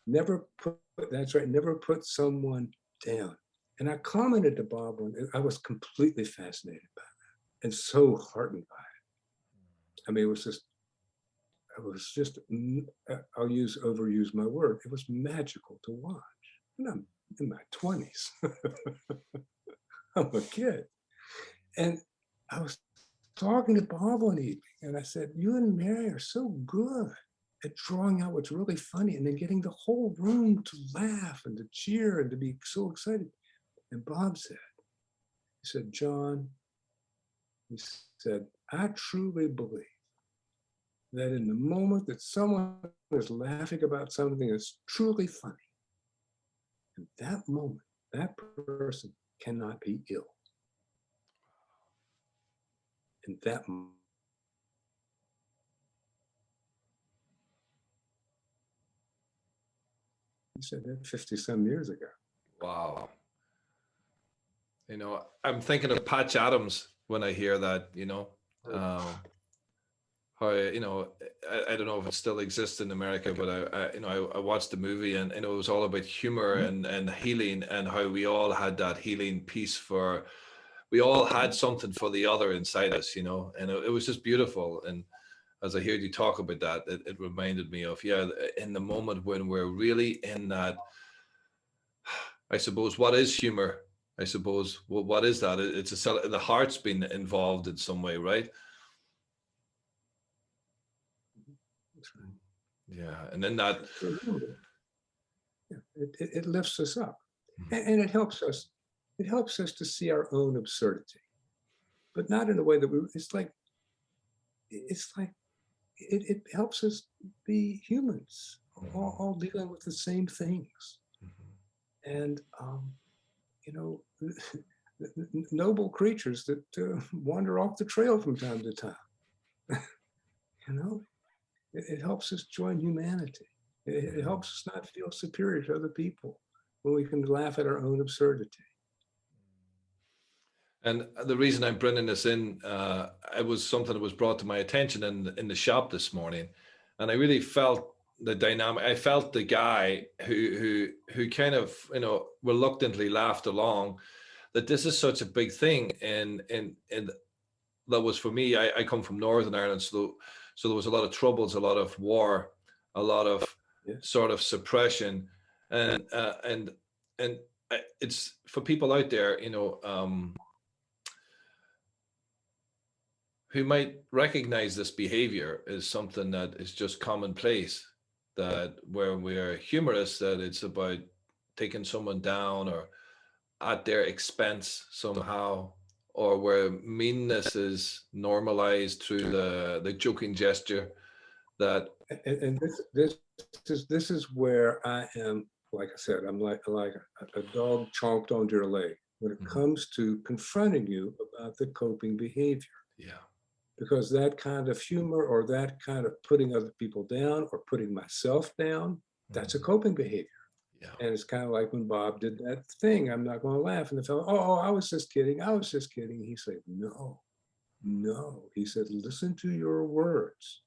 Never put, that's right, never put someone down. And I commented to Bob when I was completely fascinated by that and so heartened by it. I mean, it was just, I'll overuse my word. It was magical to watch. And I'm in my 20s. I'm a kid. And I was talking to Bob one evening and I said, you and Mary are so good at drawing out what's really funny and then getting the whole room to laugh and to cheer and to be so excited. And Bob said, he said, John, He said, I truly believe that in the moment that someone is laughing about something that's truly funny, in that moment, that person cannot be ill. In that moment, he said that 50 some years ago. Wow. You know, I'm thinking of Patch Adams when I hear that, how, I don't know if it still exists in America, but I watched the movie, and it was all about humor and healing, and how we all had that healing piece we all had something for the other inside us, and it was just beautiful. And as I heard you talk about that, it reminded me of, in the moment when we're really in that, I suppose, what is humor? I suppose, what is that? It's the heart's been involved in some way, right? That's right. Yeah, and then that. It lifts us up, and it helps us. It helps us to see our own absurdity, but not in a way that it helps us be humans, all dealing with the same things. And noble creatures that wander off the trail from time to time. It helps us join humanity. It helps us not feel superior to other people when we can laugh at our own absurdity. And the reason I'm bringing this in, it was something that was brought to my attention in the shop this morning, and I really felt the dynamic. I felt the guy who kind of reluctantly laughed along, that this is such a big thing, and that was for me. I come from Northern Ireland, so there was a lot of troubles, a lot of war, a lot of sort of suppression, and it's for people out there, who might recognize this behavior as something that is just commonplace, that where we're humorous, that it's about taking someone down or at their expense somehow, or where meanness is normalized through the joking gesture. That and this is where I am. Like I said, I'm like a dog chomped onto your leg when it comes to confronting you about the coping behavior. Yeah. Because that kind of humor, or that kind of putting other people down or putting myself down, that's a coping behavior. Yeah. And it's kind of like when Bob did that thing, I'm not going to laugh. And the fellow, oh, I was just kidding. I was just kidding. He said, no. He said, listen to your words.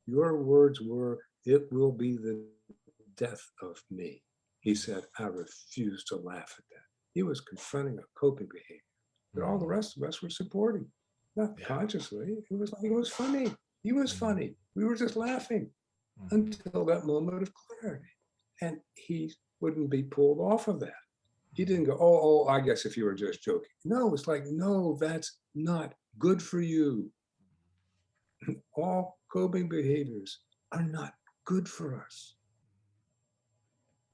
Your words were, it will be the death of me. He said, I refuse to laugh at that. He was confronting a coping behavior that all the rest of us were supporting. Not consciously. It was like, it was funny. He was funny. We were just laughing until that moment of clarity. And he wouldn't be pulled off of that. He didn't go, oh, I guess if you were just joking. No, it's like, no, that's not good for you. All coping behaviors are not good for us.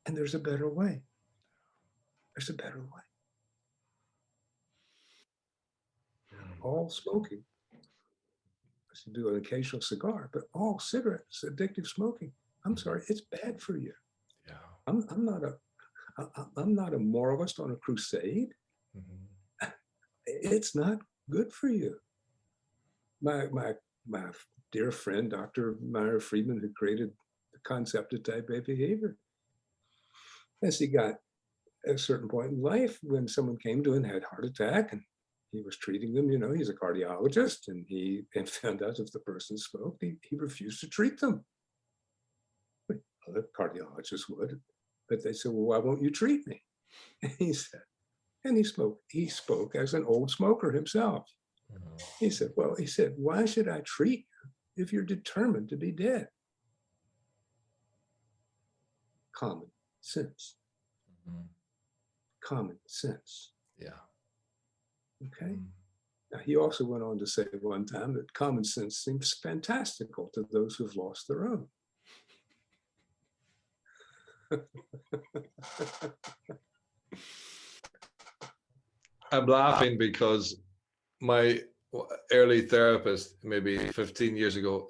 And there's a better way. There's a better way. All smoking, I should do an occasional cigar, but all cigarettes, addictive smoking, I'm sorry, it's bad for you. Yeah. I'm not a moralist on a crusade. It's not good for you. My dear friend, Dr. Meyer Friedman, who created the concept of type A behavior, as he got at a certain point in life, when someone came to him and had a heart attack, and he was treating them, he's a cardiologist, and he found out if the person smoked, he refused to treat them. Other cardiologists would, but they said, well, why won't you treat me? And he said, and he spoke as an old smoker himself. He said, why should I treat you if you're determined to be dead? Common sense. Common sense. Yeah. Okay. Now, he also went on to say one time that common sense seems fantastical to those who've lost their own. I'm laughing because my early therapist, maybe 15 years ago,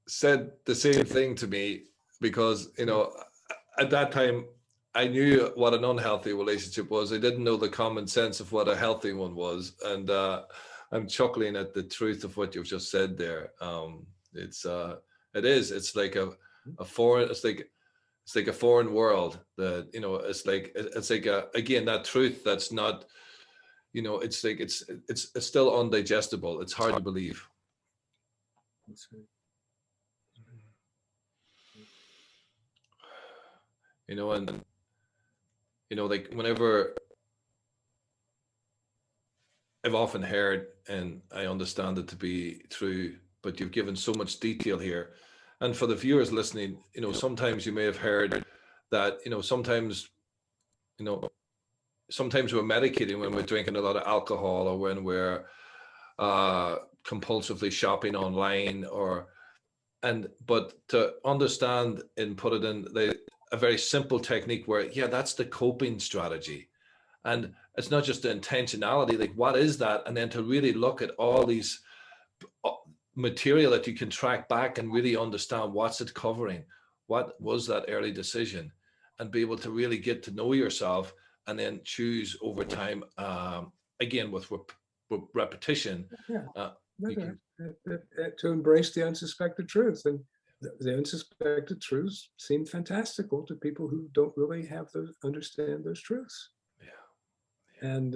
said the same thing to me, because, you know, at that time I knew what an unhealthy relationship was. I didn't know the common sense of what a healthy one was. And I'm chuckling at the truth of what you've just said there. It's like a foreign, it's like a foreign world that, you know, it's like again, that truth that's not, you know, it's like it's still undigestible. It's hard to believe. That's right. You know, and you know, like whenever I've often heard, and I understand it to be true, but you've given so much detail here. And for the viewers listening, you know, sometimes you may have heard that, you know, you know, sometimes we're medicating when we're drinking a lot of alcohol, or when we're compulsively shopping online, but to understand and put it in a very simple technique where, yeah, that's the coping strategy. And it's not just the intentionality, like what is that? And then to really look at all these material that you can track back and really understand what's it covering, what was that early decision, and be able to really get to know yourself, and then choose over time, again with repetition. Yeah. You can, To embrace the unsuspected truth. And the unsuspected truths seem fantastical to people who don't really understand those truths. yeah. And,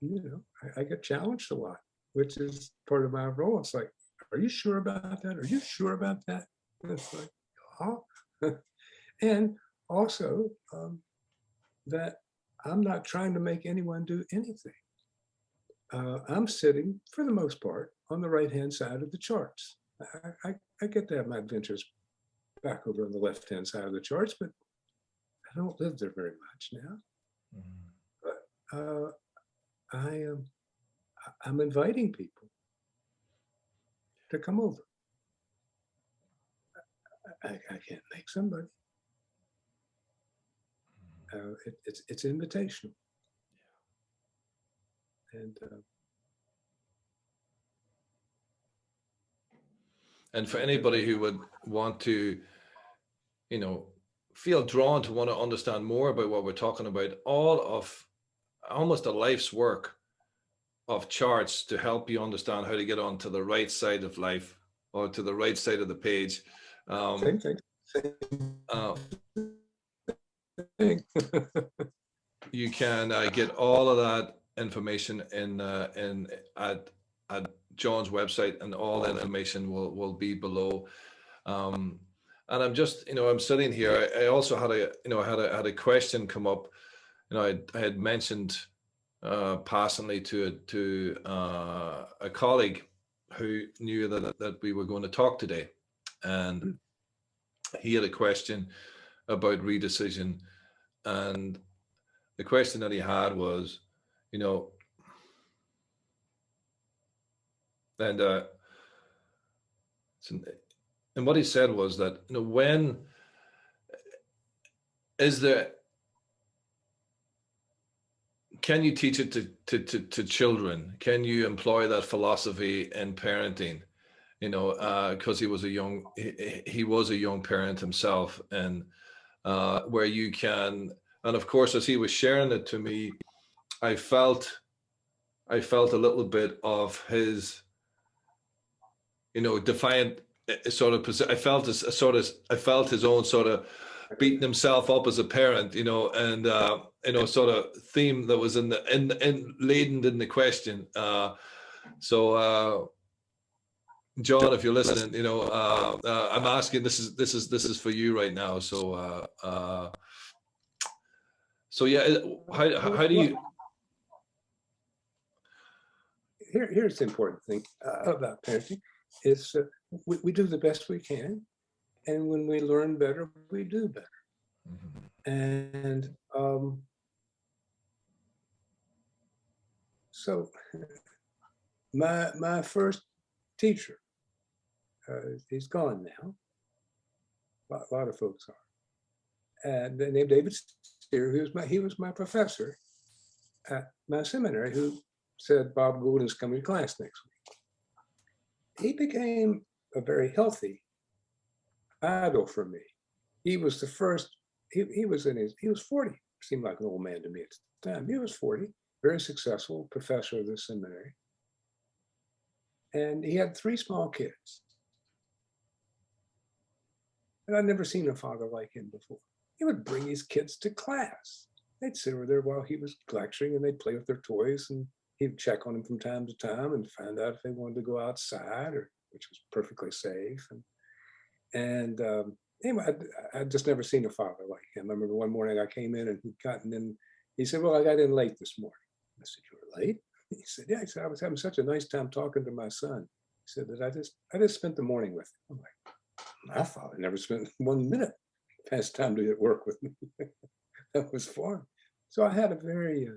you know, I get challenged a lot, which is part of my role. It's like, are you sure about that? Are you sure about that? And it's like, huh? And also that I'm not trying to make anyone do anything. I'm sitting, for the most part, on the right-hand side of the charts. I get to have my adventures back over on the left-hand side of the charts, but I don't live there very much now. But I'm inviting people to come over. I can't make somebody. It's invitational. And for anybody who would want to, you know, feel drawn to want to understand more about what we're talking about, all of almost a life's work of charts to help you understand how to get onto the right side of life, or to the right side of the page. Same thing. You can get all of that information at John's website, and all that information will be below. And I'm just, you know, I'm sitting here. I also had had a question come up. You know, I had mentioned passingly to a colleague who knew that we were going to talk today, and he had a question about redecision. And the question that he had was, you know, and and what he said was that, you know, when is there, can you teach it to children? Can you employ that philosophy in parenting? You know, because he was a young parent himself, and where you can, and of course, as he was sharing it to me, I felt a little bit of his, you know, defiant sort of. I felt his own sort of beating himself up as a parent, you know, and you know, sort of theme that was in laden in the question. So John, if you're listening, you know, I'm asking. This is for you right now. So yeah, how do you? Here's the important thing about parenting: is we do the best we can, and when we learn better, we do better. Mm-hmm. And so, my first teacher, he's gone now. A lot of folks are. And named David Steer, he was my professor at my seminary, who said, Bob Goulding's coming to class next week. He became a very healthy idol for me. He was the first, he was 40, seemed like an old man to me at the time. He was 40, very successful professor of the seminary. And he had 3 small kids. And I'd never seen a father like him before. He would bring his kids to class. They'd sit over there while he was lecturing and they'd play with their toys, and he'd check on them from time to time and find out if they wanted to go outside, or which was perfectly safe. And anyway, I'd just never seen a father like him. I remember one morning I came in and he'd gotten in. He said, "Well, I got in late this morning." I said, "You were late?" He said, "Yeah." He said, "I was having such a nice time talking to my son." He said that I just spent the morning with him. I'm like, my father never spent 1 minute past time to work with me. That was fun. So I had a very,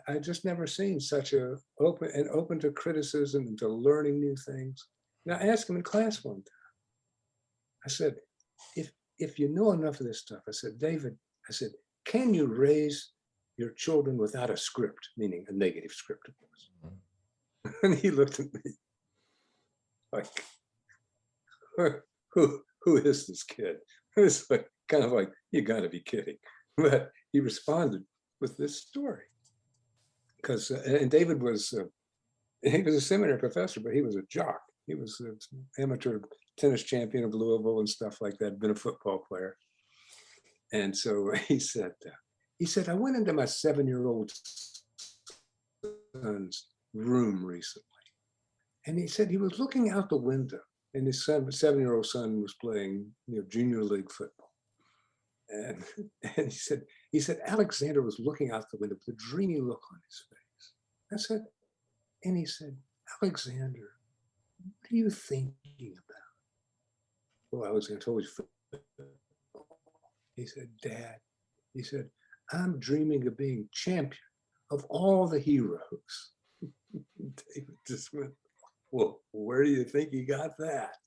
I just never seen such a open to criticism and to learning new things. And I asked him in class one time, I said, if you know enough of this stuff, I said, David, I said, can you raise your children without a script, meaning a negative script, of course? And he looked at me like, who is this kid? It's like, kind of like, you gotta be kidding. But he responded with this story. Because, and David was, he was a seminary professor, but he was a jock. He was an amateur tennis champion of Louisville and stuff like that, been a football player. And so he said, I went into my 7-year-old son's room recently. And he said he was looking out the window, and his 7-year-old son was playing, junior league football. And he said Alexander was looking out the window with a dreamy look on his face. I said, and he said, Alexander, what are you thinking about? Well, Alexander told his football. He said, Dad, he said, I'm dreaming of being champion of all the heroes. David just went, well, where do you think he got that?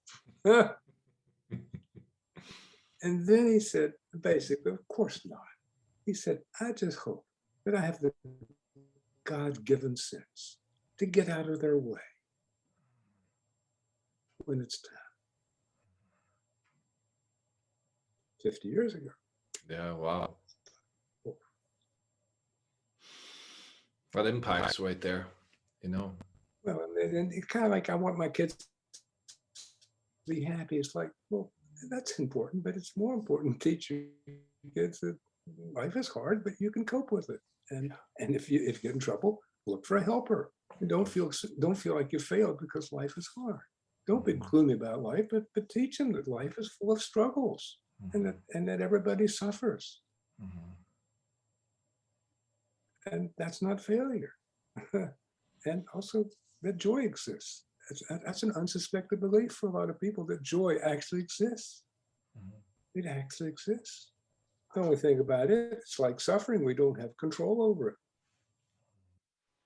And then he said, basically, of course not. He said, I just hope that I have the God-given sense to get out of their way when it's time. 50 years ago. Yeah, wow. That impacts right there, Well, and it's kind of like, I want my kids to be happy. It's like, well, that's important, but it's more important to teach your kids that life is hard, but you can cope with it. And if you get in trouble, look for a helper. And don't feel like you failed because life is hard. Don't be gloomy about life, but teach them that life is full of struggles, and that everybody suffers. And that's not failure. And also that joy exists. That's an unsuspected belief for a lot of people, that joy actually exists. It actually exists. The only thing about it, it's like suffering. We don't have control over it.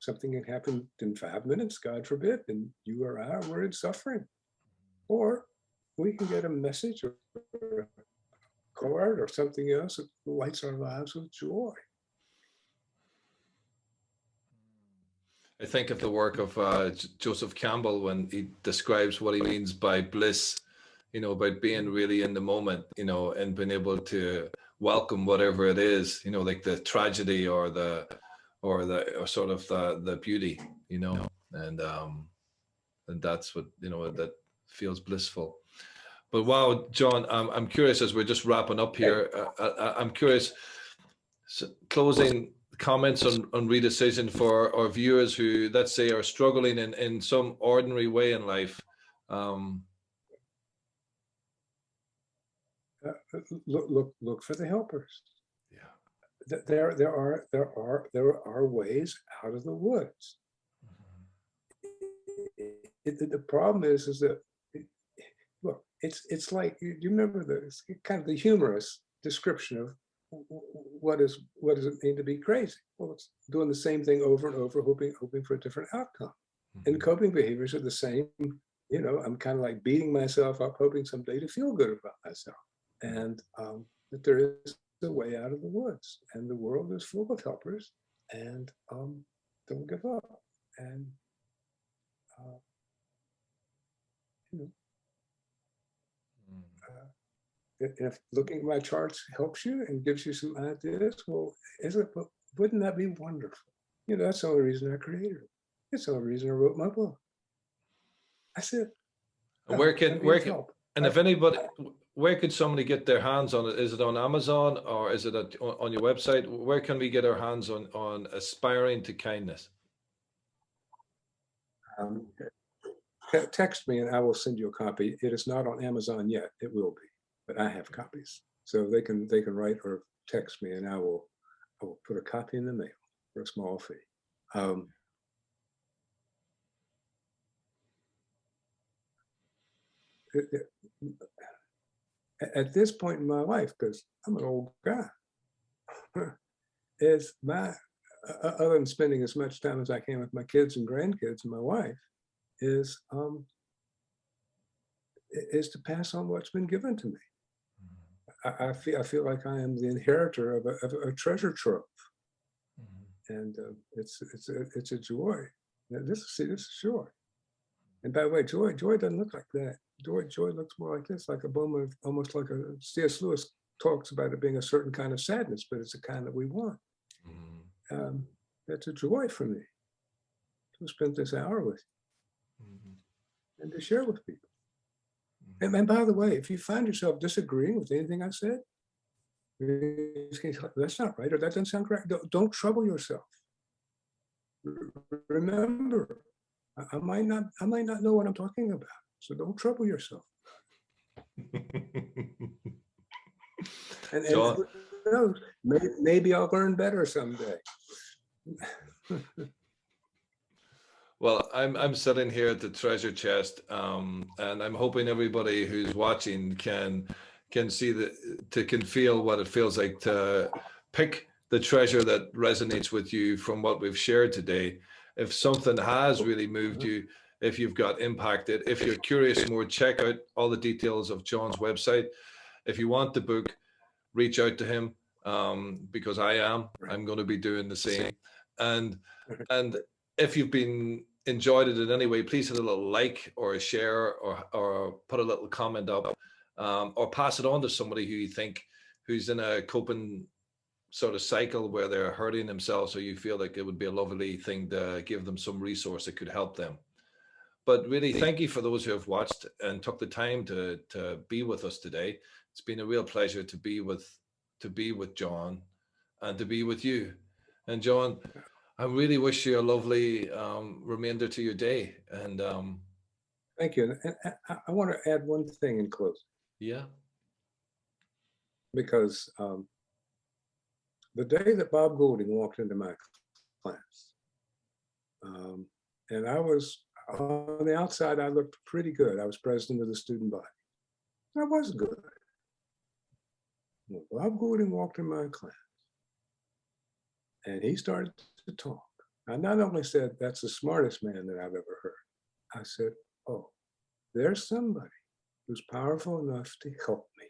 Something can happen in 5 minutes, God forbid, and you or I were in suffering. Or we can get a message or a card or something else that lights our lives with joy. I think of the work of Joseph Campbell when he describes what he means by bliss, about being really in the moment, and being able to welcome whatever it is, like the tragedy or sort of the beauty, and that's what, that feels blissful. But wow, John, I'm curious, as we're just wrapping up here, I'm curious, closing comments on Redecision for our viewers who, let's say, are struggling in some ordinary way in life. Look for the helpers. Yeah, there are ways out of the woods. The problem is that look, it's like, you remember it's kind of the humorous description of what does it mean to be crazy? Well, it's doing the same thing over and over, hoping for a different outcome. And coping behaviors are the same. I'm kind of like beating myself up, hoping someday to feel good about myself. And that there is a way out of the woods, and the world is full of helpers. And don't give up. And you know, if looking at my charts helps you and gives you some ideas, well, wouldn't that be wonderful? You know, that's the only reason I created it. It's the only reason I wrote my book. I said, and where if anybody, where could somebody get their hands on it? Is it on Amazon or is it on your website? Where can we get our hands on Aspiring to Kindness? Text me and I will send you a copy. It is not on Amazon yet. It will be, but I have copies. So they can write or text me and I will put a copy in the mail for a small fee. At this point in my life, because I'm an old guy, is other than spending as much time as I can with my kids and grandkids and my wife, is to pass on what's been given to me. I feel like I am the inheritor of a treasure trove, and it's a joy. This is joy. And by the way, joy doesn't look like that. Joy looks more like this, like a moment, almost like a C.S. Lewis talks about it being a certain kind of sadness, but it's the kind that we want. That's a joy for me to spend this hour with you and to share with people. And by the way, if you find yourself disagreeing with anything I said, that's not right, or that doesn't sound correct, don't trouble yourself. Remember, I might not know what I'm talking about, so don't trouble yourself. and who knows, maybe I'll learn better someday. Well, I'm sitting here at the treasure chest, and I'm hoping everybody who's watching can feel what it feels like to pick the treasure that resonates with you from what we've shared today. If something has really moved you, if you've got impacted, if you're curious more, check out all the details of John's website. If you want the book, reach out to him, because I'm going to be doing the same. And if you've been enjoyed it in any way, please hit a little like or a share or put a little comment up, or pass it on to somebody who you think who's in a coping sort of cycle where they're hurting themselves, so you feel like it would be a lovely thing to give them some resource that could help them. But really, thank you for those who have watched and took the time to be with us today. It's been a real pleasure to be with John and to be with you. And John, I really wish you a lovely remainder to your day. And thank you. And I want to add one thing in closing. Yeah. Because the day that Bob Goulding walked into my class, and I was on the outside, I looked pretty good. I was president of the student body. I was good. When Bob Goulding walked in my class, and he started to talk, I not only said, that's the smartest man that I've ever heard. I said, oh, there's somebody who's powerful enough to help me.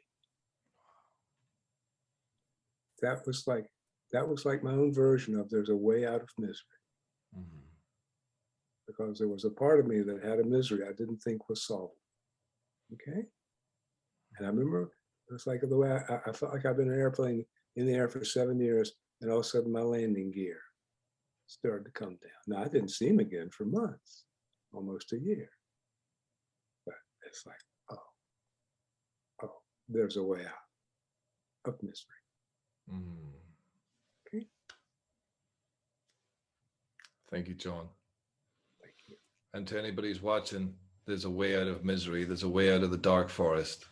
That was like my own version of there's a way out of misery. Because there was a part of me that had a misery I didn't think was solvable. Okay? And I remember it was like the way I felt like I've been in an airplane in the air for 7 years, and all of a sudden my landing gear started to come down. Now I didn't see him again for months, almost a year. But it's like, oh, there's a way out of misery. Okay. Thank you, John. Thank you. And to anybody who's watching, there's a way out of misery. There's a way out of the dark forest.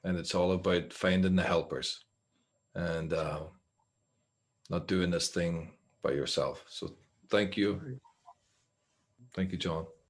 And it's all about finding the helpers and not doing this thing by yourself. So thank you. Thank you, John.